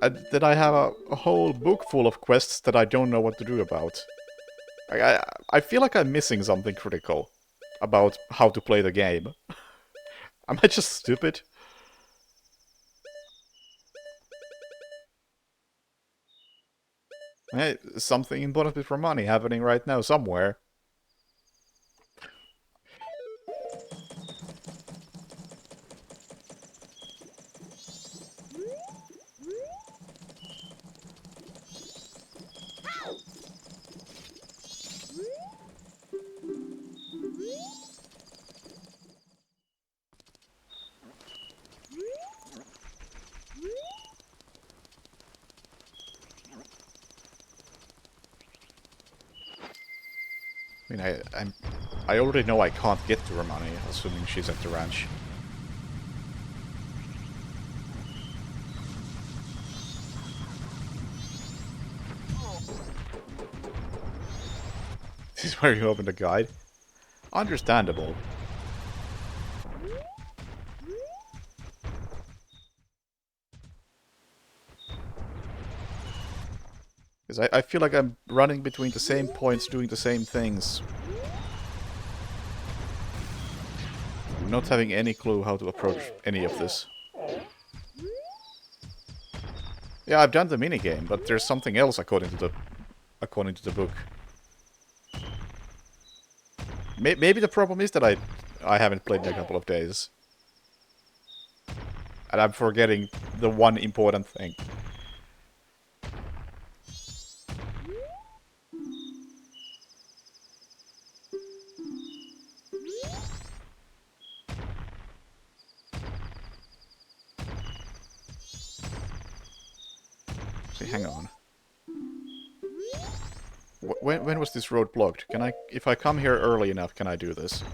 And then I have a whole book full of quests that I don't know what to do about. I feel like I'm missing something critical about how to play the game. Am I just stupid? Hey, something important with money happening right now somewhere. I mean, I already know I can't get to her money, assuming she's at the ranch. This is where you open the guide. Understandable. Because I feel like I'm running between the same points, doing the same things. Not having any clue how to approach any of this. Yeah, I've done the minigame, but there's something else according to the book. Maybe the problem is that I haven't played in a couple of days. And I'm forgetting the one important thing. See, hang on. When was this road blocked? Can I, if I come here early enough, can I do this?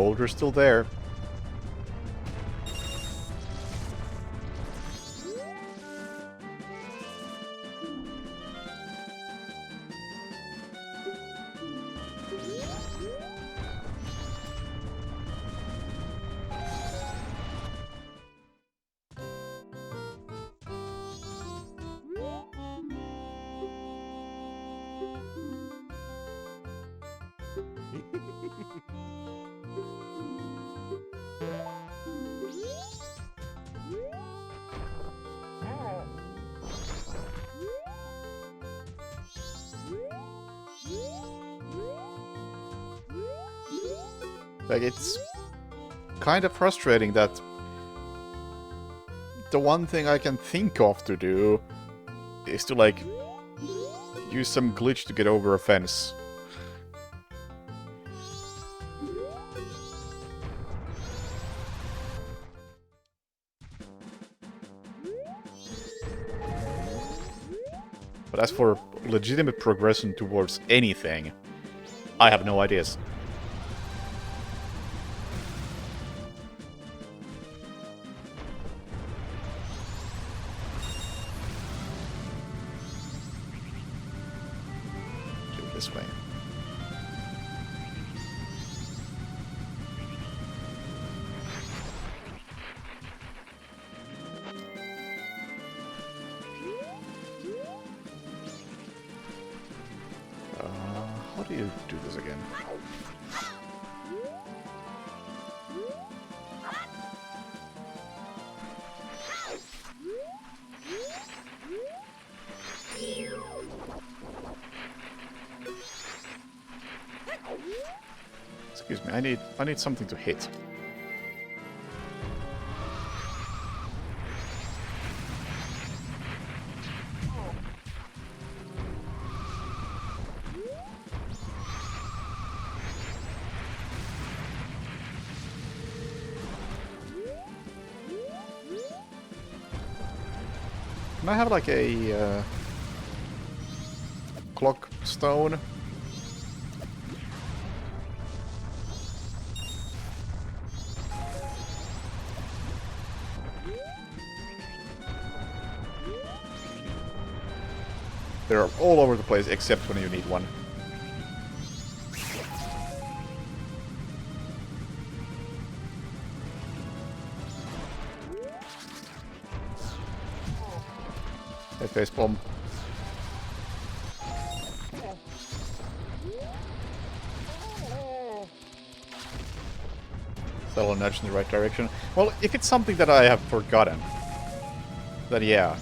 boulder's still there. Like, it's kind of frustrating that the one thing I can think of to do is to, like, use some glitch to get over a fence. But as for legitimate progression towards anything, I have no ideas. This way. How do you do this again? Excuse me, I need something to hit. Can I have like a clock stone? They're all over the place except when you need one. Hey, face bomb. That'll nudge in the right direction. Well, if it's something that I have forgotten, then yeah.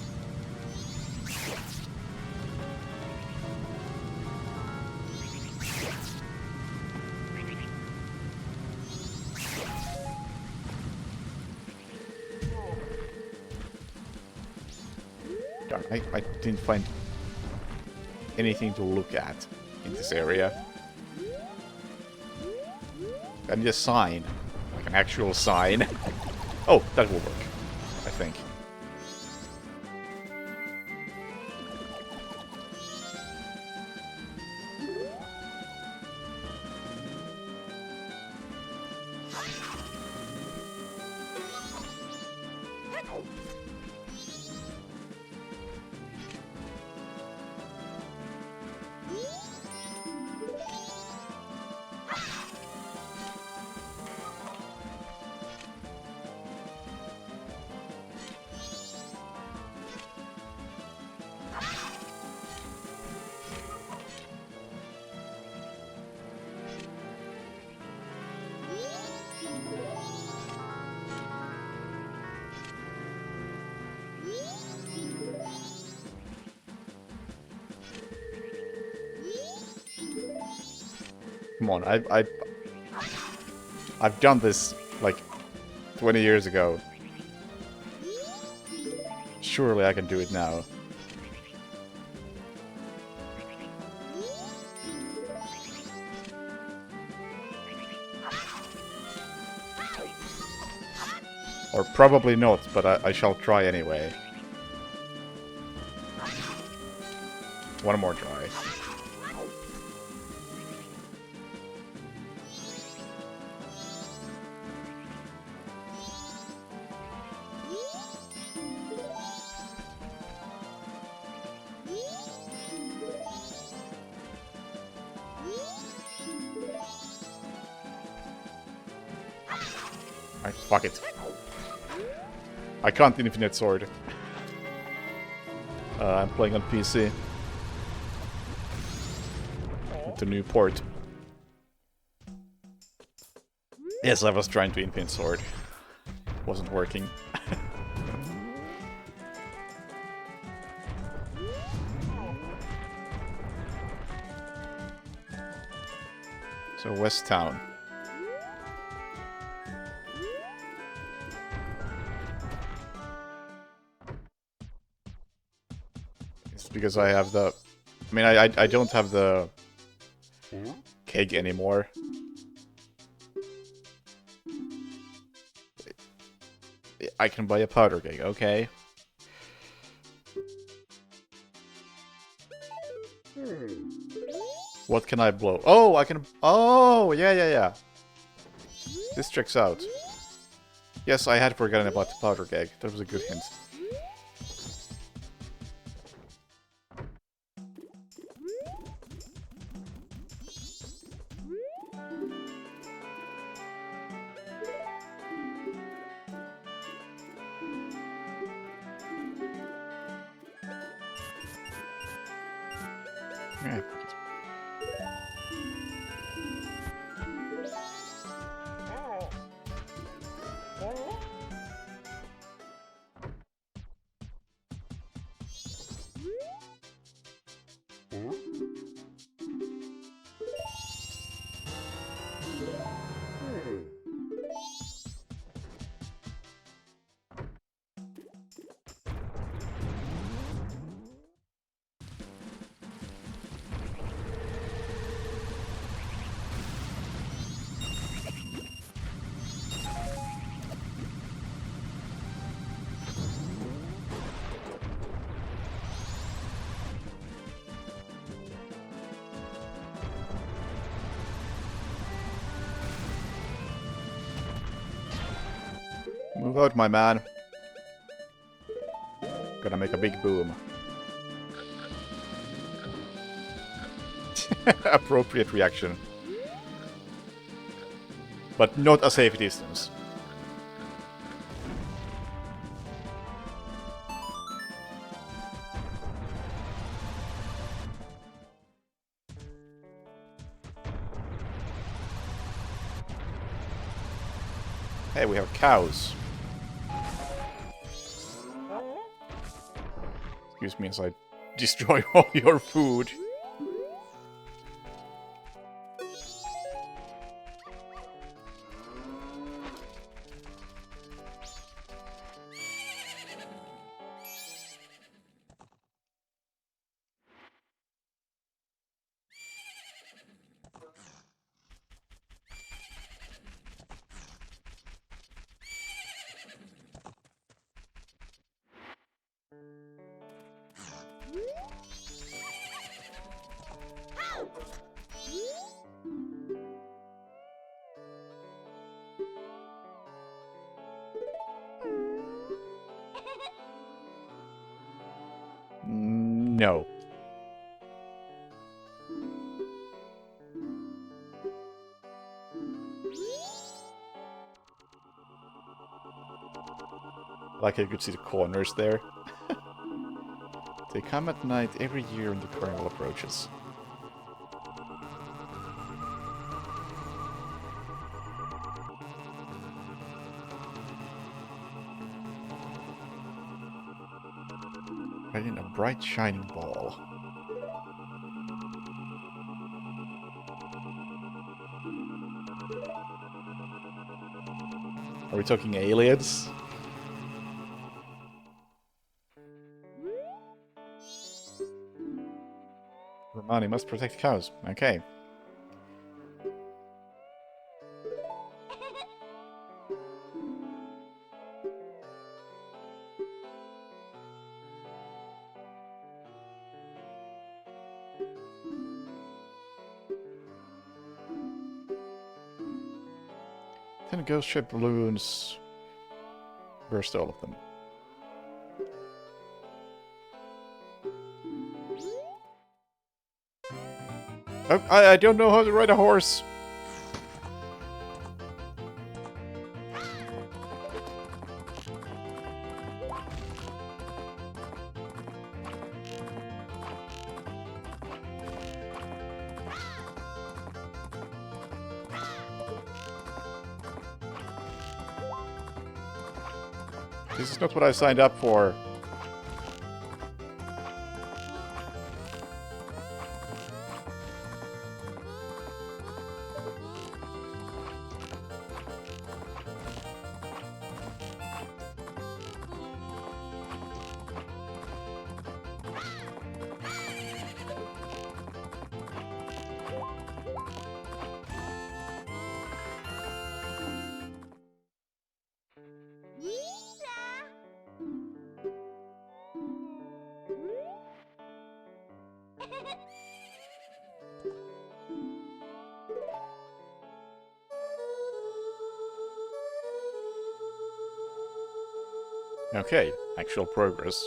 Darn, I didn't find anything to look at in this area. I need a sign. Like an actual sign. Oh, that will work, I think. Come on, I've done this like 20 years ago. Surely I can do it now. Or probably not, but I shall try anyway. One more try. Alright, fuck it. I can't Infinite Sword. I'm playing on PC. With the new port. Yes, I was trying to Infinite Sword. Wasn't working. So, West Town. It's because I have the... I mean, I don't have the keg anymore. I can buy a powder keg, okay. What can I blow? Oh, I can... Oh, yeah. This checks out. Yes, I had forgotten about the powder keg. That was a good hint. Yeah. Move out, my man. Gonna make a big boom. Appropriate reaction. But not a safe distance. Hey, we have cows. Excuse me as I destroy all your food. No. Like I could see the corners there. They come at night every year when the carnival approaches. Right in a bright shining ball. Are we talking aliens? Romani must protect cows. Okay. Then ghost ship balloons burst all of them. Oh, I don't know how to ride a horse. This is not what I signed up for. Okay, actual progress.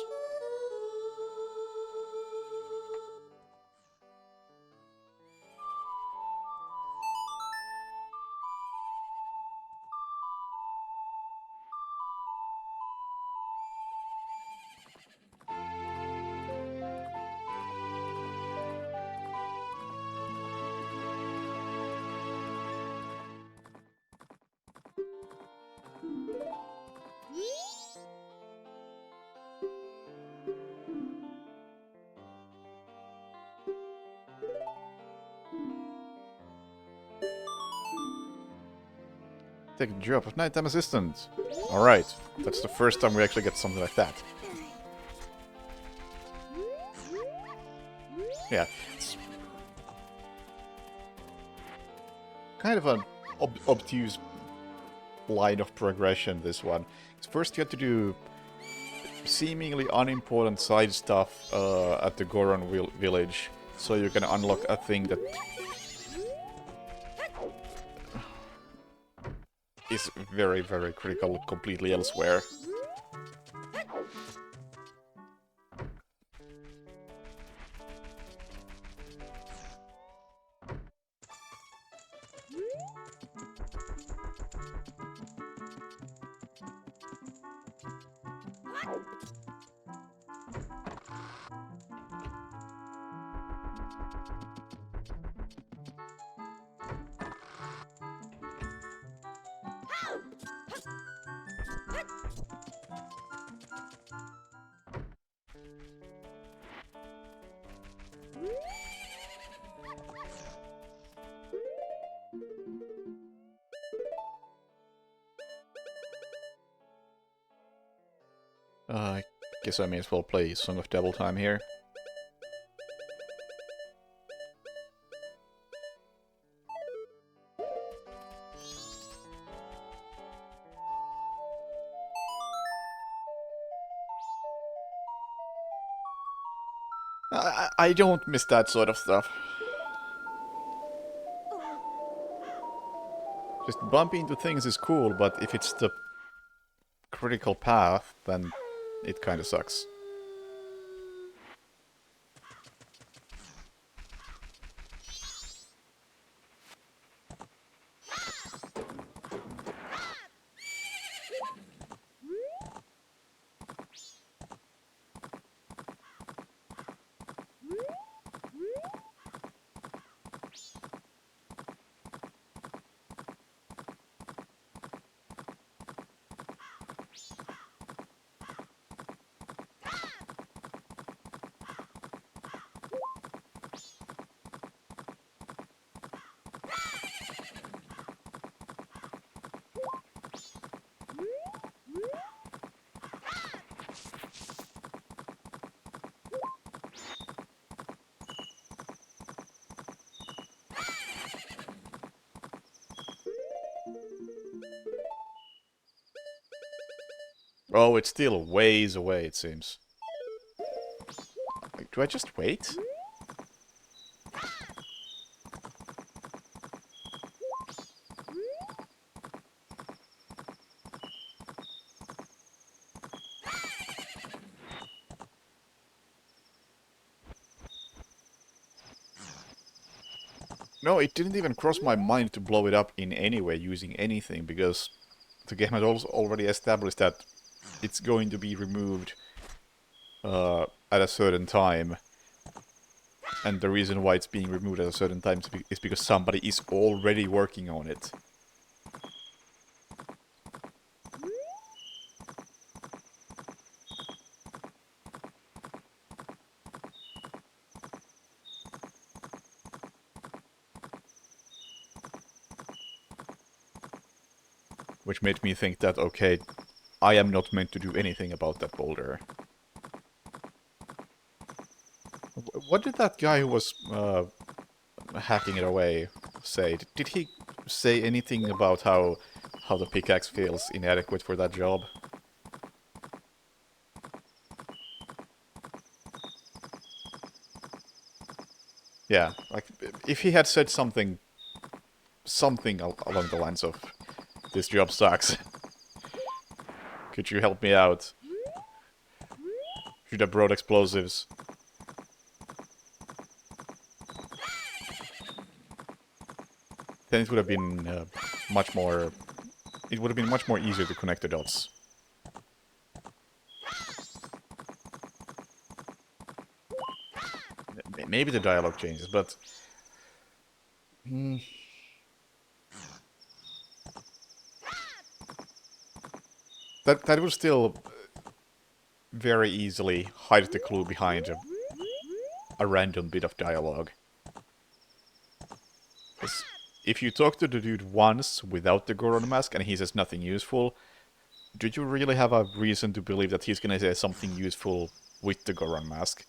Take the job of nighttime assistant. Alright, that's the first time we actually get something like that. Yeah, it's kind of an obtuse line of progression, this one. First you have to do seemingly unimportant side stuff at the Goron village, so you can unlock a thing that is very, very critical completely elsewhere. I guess I may as well play Song of Devil Time here. I don't miss that sort of stuff. Just bumping into things is cool, but if it's the critical path, then it kinda sucks. Oh, it's still ways away, it seems. Do I just wait? No, it didn't even cross my mind to blow it up in any way using anything, because the game had also already established that it's going to be removed at a certain time. And the reason why it's being removed at a certain time is because somebody is already working on it. which made me think that, okay, I am not meant to do anything about that boulder. What did that guy who was hacking it away say? Did he say anything about how the pickaxe feels inadequate for that job? Yeah, like if he had said something along the lines of this job sucks. Could you help me out? Should have brought explosives. Then it would have been much more. It would have been much more easier to connect the dots. Maybe the dialogue changes, but that would still very easily hide the clue behind a random bit of dialogue. 'Cause if you talk to the dude once without the Goron mask and he says nothing useful, do you really have a reason to believe that he's gonna say something useful with the Goron mask?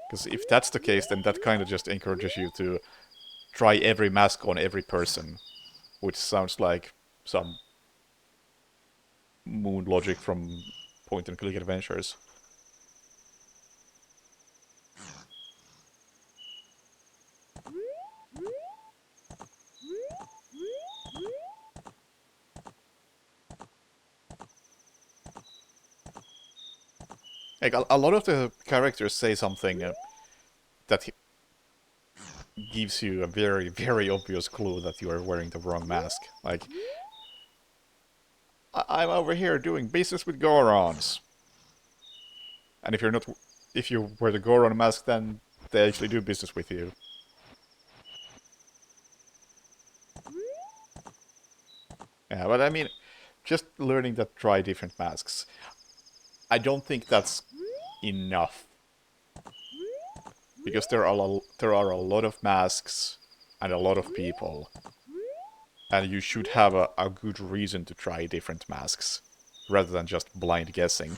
Because if that's the case, then that kind of just encourages you to try every mask on every person, which sounds like some moon logic from point-and-click adventures. Like, a lot of the characters say something that gives you a very, very obvious clue that you are wearing the wrong mask. Like, I'm over here doing business with Gorons. And if you're not, if you wear the Goron mask, then they actually do business with you. Yeah, but I mean, just learning that try different masks, I don't think that's enough. Because there are a lot of masks and a lot of people. And you should have a good reason to try different masks, rather than just blind guessing.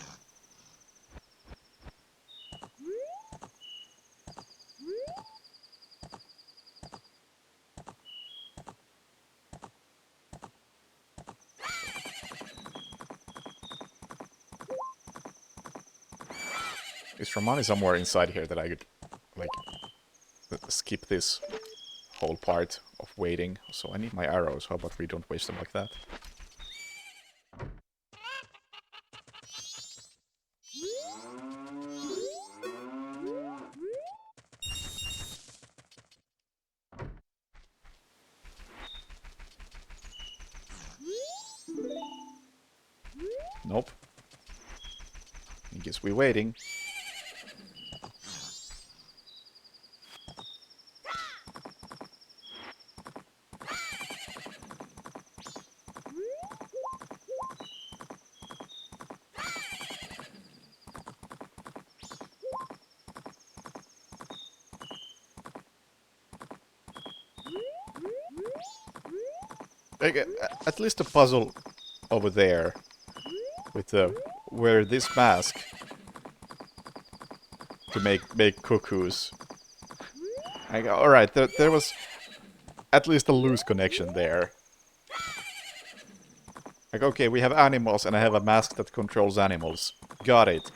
Is Romani somewhere inside here that I could, like, skip this whole part of waiting? So I need my arrows. How about we don't waste them like that? Nope. I guess we're waiting. Like, at least the puzzle over there with the wear this mask to make cuckoos. Like, all right, there was at least a loose connection there. Like, okay, we have animals, and I have a mask that controls animals. Got it.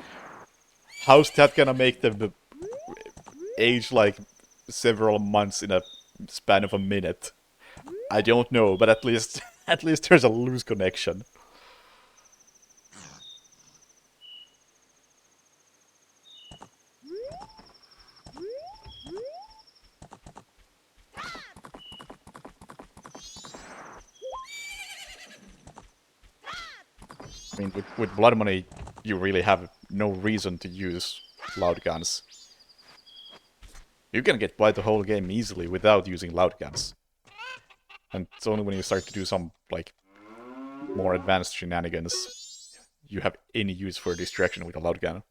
How's that gonna make them age like several months in a span of a minute? I don't know, but at least at least there's a loose connection. I mean, with blood money, you really have no reason to use loud guns. You can get by the whole game easily without using loud guns. And it's only when you start to do some, like, more advanced shenanigans you have any use for distraction with a loud gun.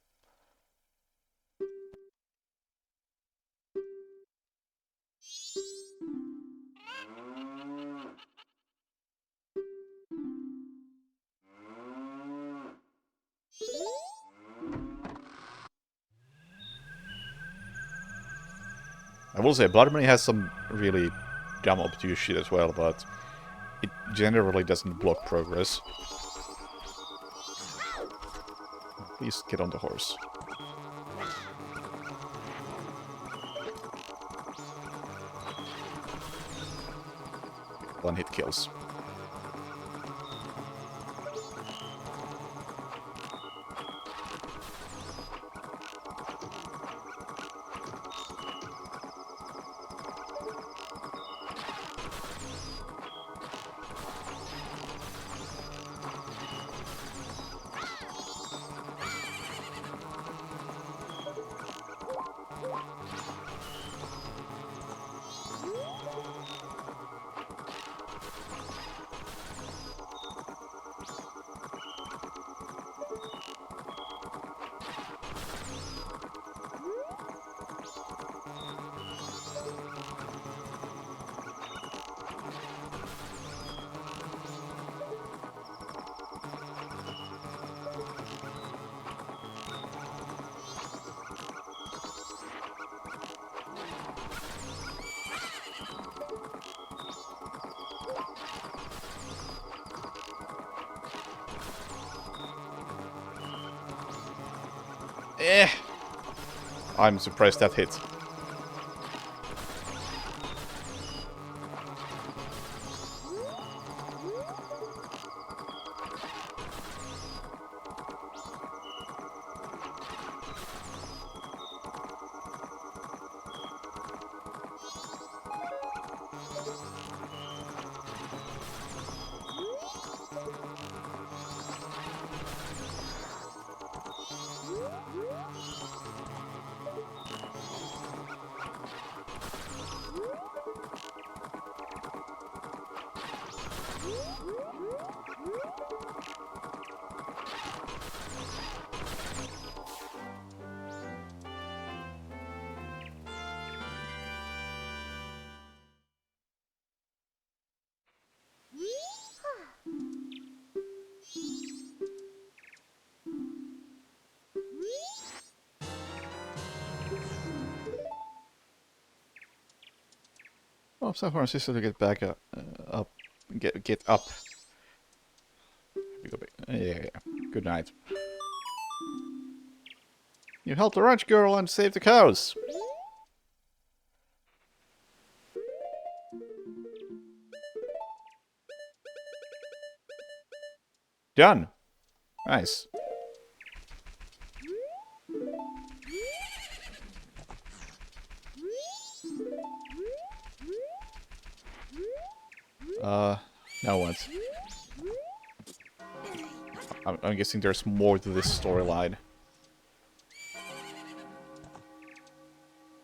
I will say, Blood Money has some really dumb obtuse shit as well, but it generally doesn't block progress. Please get on the horse. One hit kills. I'm surprised that hit. Oh, so for our sister to get back up, get up. We go back. Yeah. Good night. You helped the ranch girl and saved the cows. Done. Nice. Now what? I'm guessing there's more to this storyline.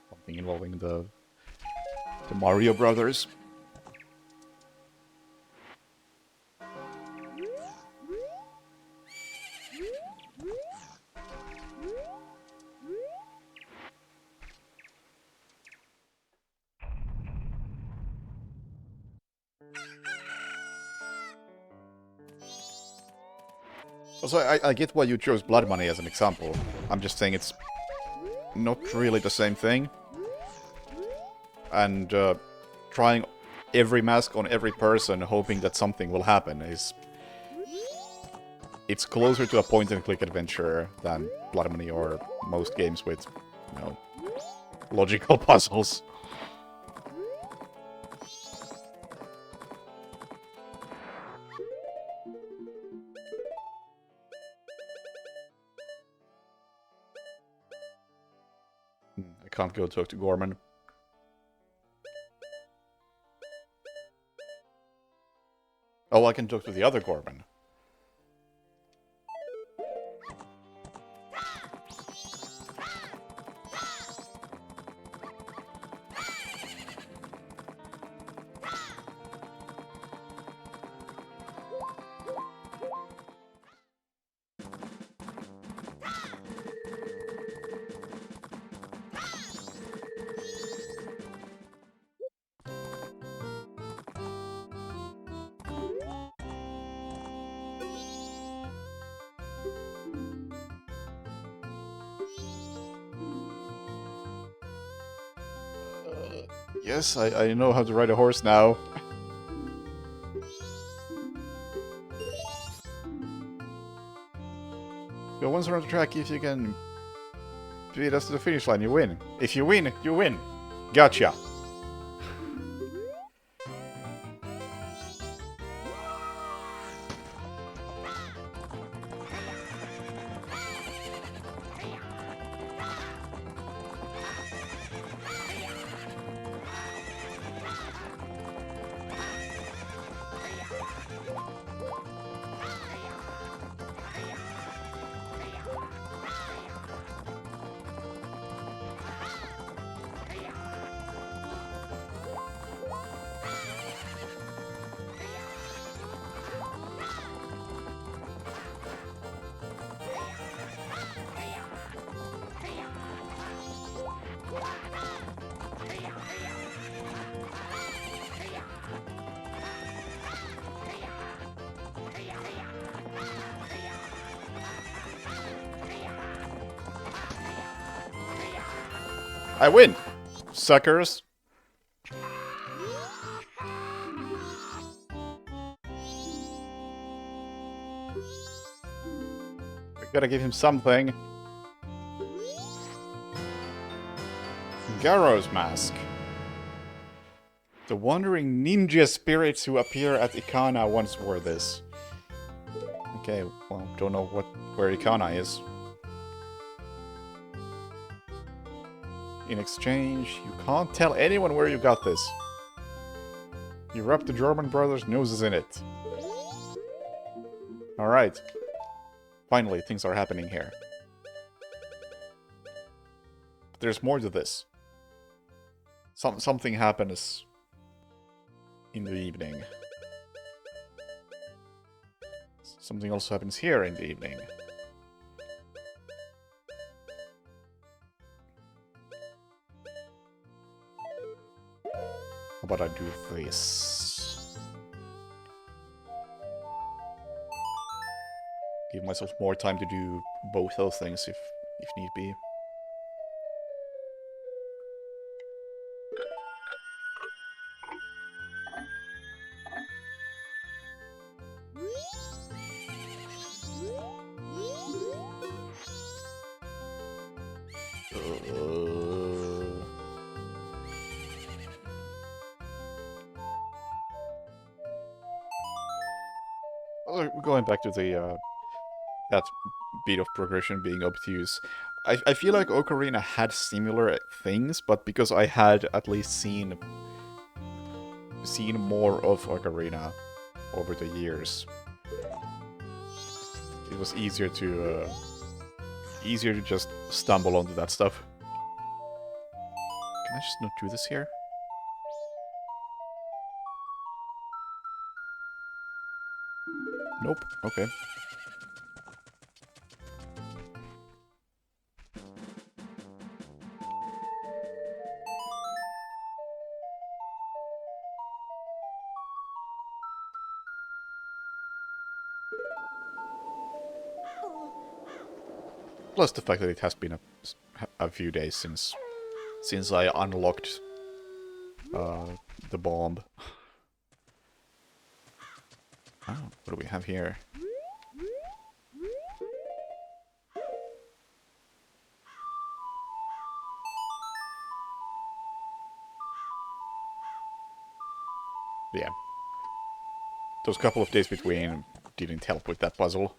Something involving the Mario brothers. Also, I get why you chose Blood Money as an example. I'm just saying it's not really the same thing. And trying every mask on every person, hoping that something will happen, is... It's closer to a point-and-click adventure than Blood Money or most games with, you know, logical puzzles. I can't go talk to Gorman. Oh, I can talk to the other Gorman. Yes, I know how to ride a horse now. Go once around the track. If you can beat us to the finish line, you win. If you win, you win. Gotcha. I win, suckers. We gotta give him something. Garo's mask. The wandering ninja spirits who appear at Ikana once wore this. Okay, well, don't know where Ikana is. In exchange, you can't tell anyone where you got this. You rub the German brothers' noses in it. Alright. Finally, things are happening here. But there's more to this. Something happens in the evening. Something also happens here in the evening. How about I do this? Give myself more time to do both those things if need be. Going back to the that bit of progression being obtuse, I feel like Ocarina had similar things, but because I had at least seen more of Ocarina over the years, it was easier to just stumble onto that stuff. Can I just not do this here? Nope. Okay. Plus the fact that it has been a few days since I unlocked the bomb. Oh, what do we have here? Yeah. Those couple of days between didn't help with that puzzle.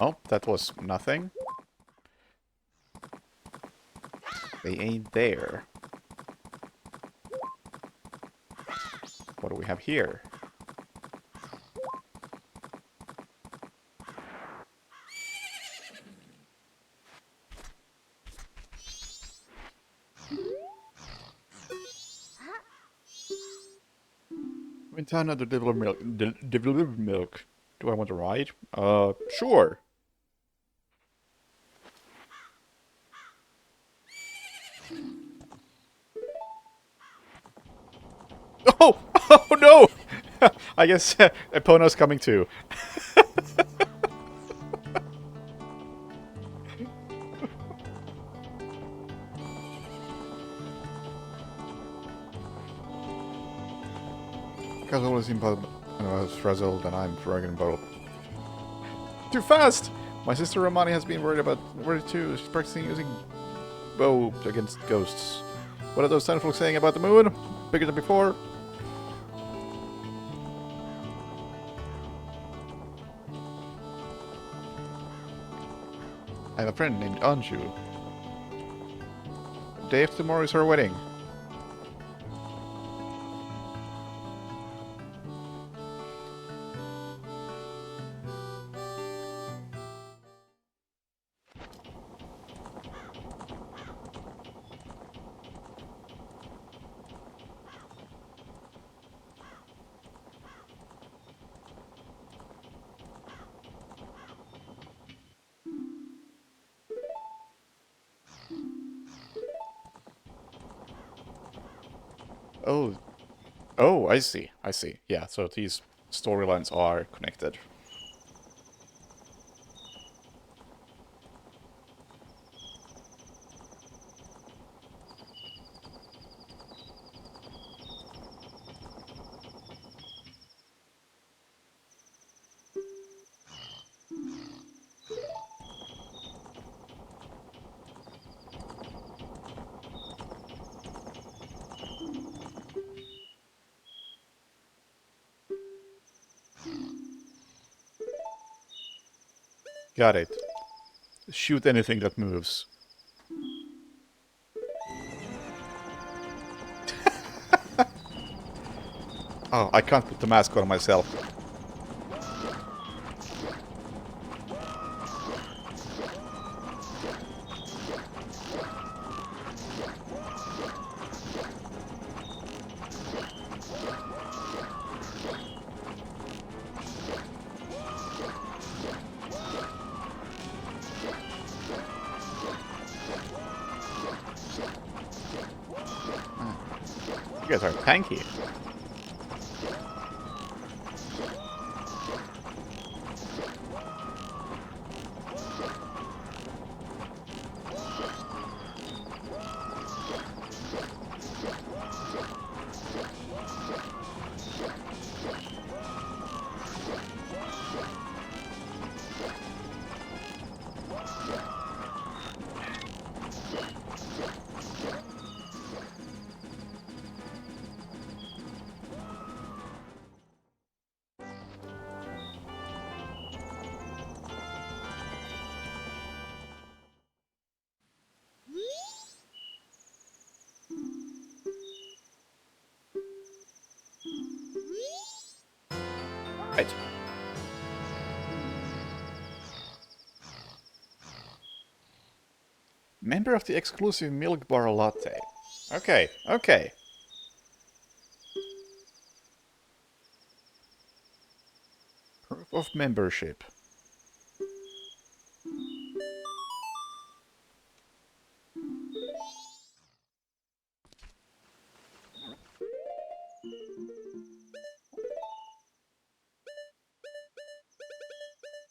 Oh, that was nothing. They ain't there. What do we have here? Ventana to develop milk. Develop milk. Do I want to ride? Sure. Oh! Oh no! I guess Epono's coming too. Because always impossible. I was frazzled and I'm Dragon Ball. Too fast! My sister Romani has been worried too. She's practicing using bow against ghosts. What are those tiny folks saying about the moon? Bigger than before? I have a friend named Anshu. The day after tomorrow is her wedding. Oh. Oh, I see. I see. Yeah, so these storylines are connected. Got it. Shoot anything that moves. Oh, I can't put the mask on myself. You guys are tanky. Right. Member of the exclusive milk bar latte. Okay, okay. Proof of membership.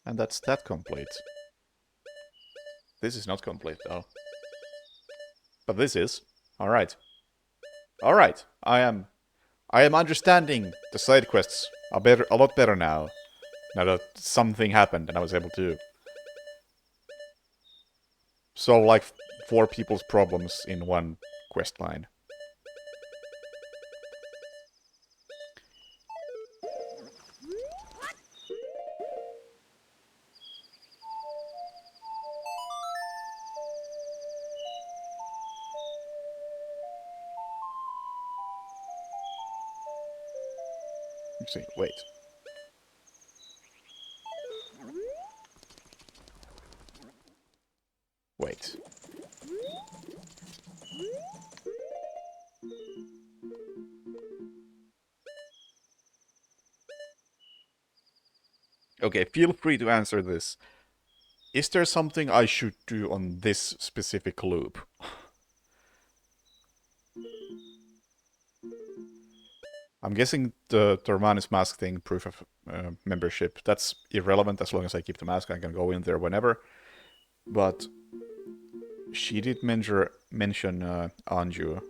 And that's that complete. This is not complete, though. But this is. Alright. Alright. I am understanding the side quests a lot better now. Now that something happened and I was able to solve like 4 people's problems in one quest line. Let's see, wait. Wait. Okay, feel free to answer this. Is there something I should do on this specific loop? I'm guessing the Tormanis mask thing, proof of membership, that's irrelevant as long as I keep the mask. I can go in there whenever. But she did mention Anju,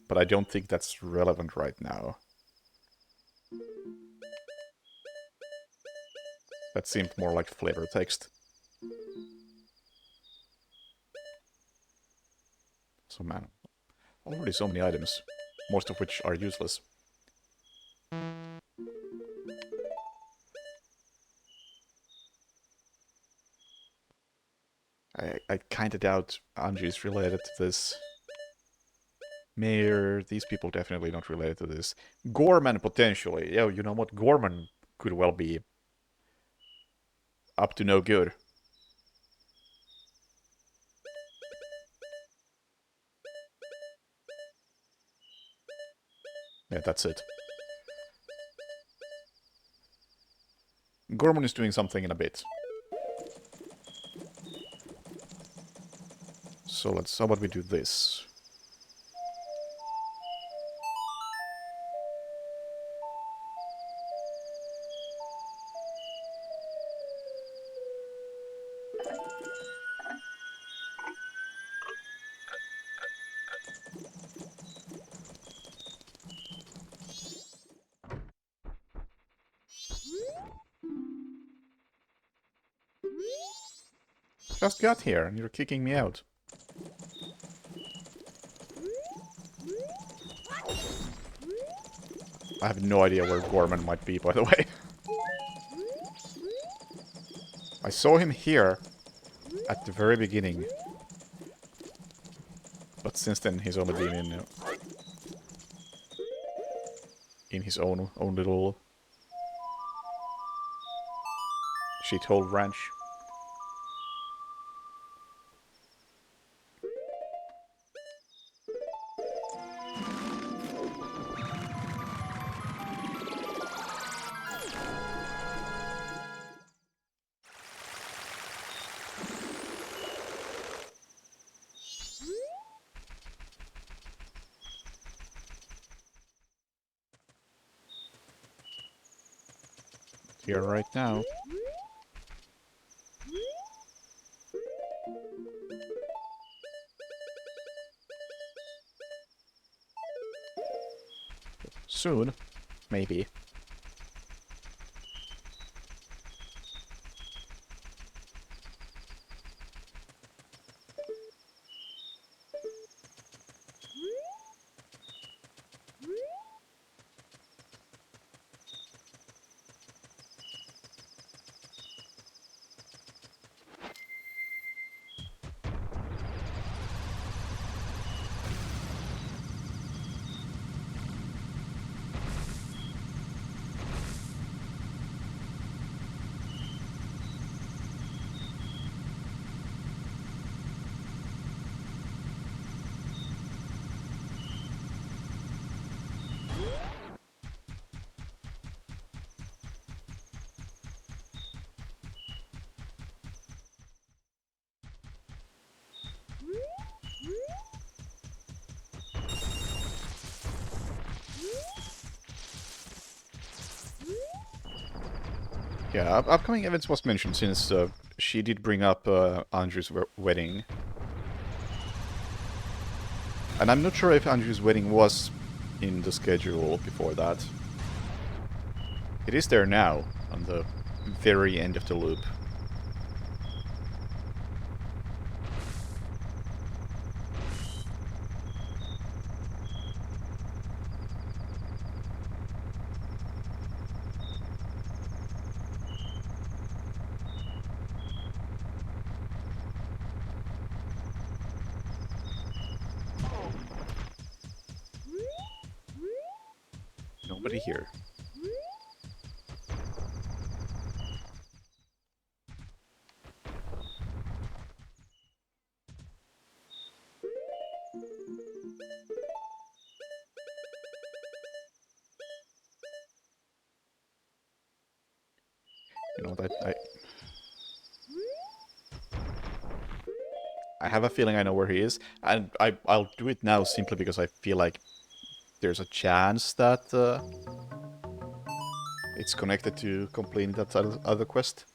but I don't think that's relevant right now. That seemed more like flavor text. So man, already so many items, most of which are useless. I kinda doubt Anju is related to this. Mayor, these people definitely not related to this. Gorman, potentially. Yo, you know what? Gorman could well be up to no good. Yeah, that's it. Gorman is doing something in a bit. So how about we do this? Just got here and you're kicking me out. I have no idea where Gorman might be, by the way. I saw him here at the very beginning. But since then he's only been in his own little shithole ranch. Here right now. Soon, maybe. Yeah, upcoming events was mentioned since she did bring up Andrew's wedding. And I'm not sure if Andrew's wedding was in the schedule before that. It is there now, on the very end of the loop. Nobody here. You know what, I have a feeling I know where he is, and I'll do it now simply because I feel like there's a chance that it's connected to completing that other quest.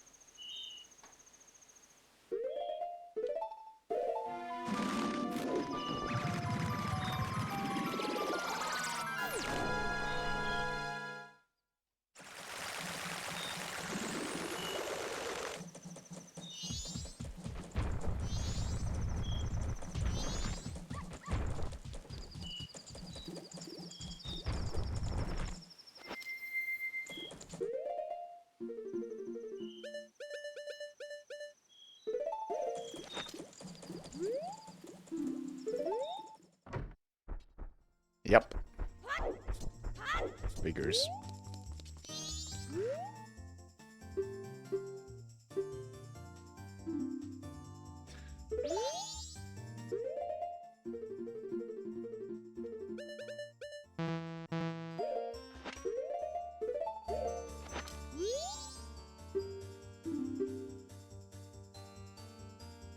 Yep. Figures.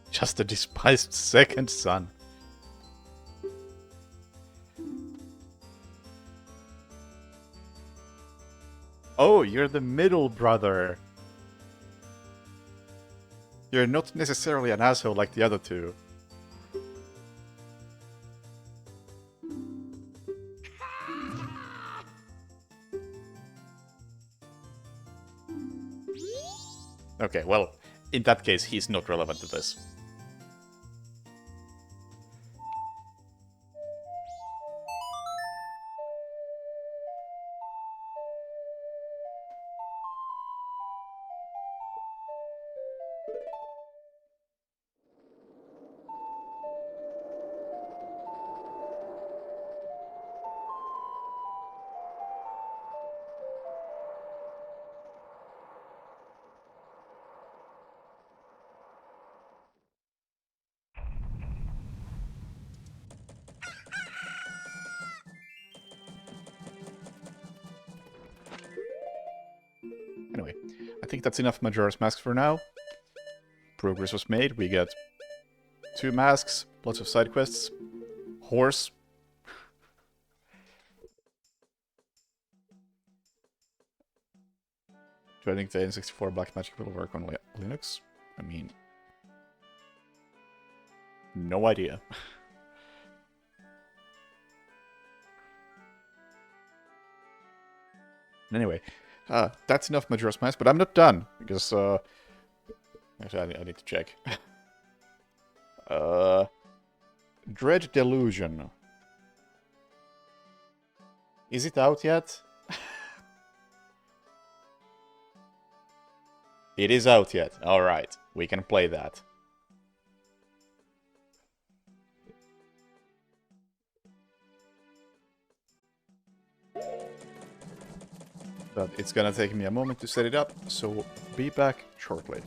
Just a despised second son. Oh, you're the middle brother. You're not necessarily an asshole like the other two. Okay, well, in that case, he's not relevant to this. Anyway, I think that's enough Majora's Mask for now. Progress was made. We got 2 masks, lots of side quests, horse. Do I think the N64 Black Magic will work on Linux? I mean, no idea. Anyway, that's enough Majora's Mask, but I'm not done, because, actually, I need to check. Dread Delusion. Is it out yet? It is out yet. Alright, we can play that. But it's gonna take me a moment to set it up, so be back shortly.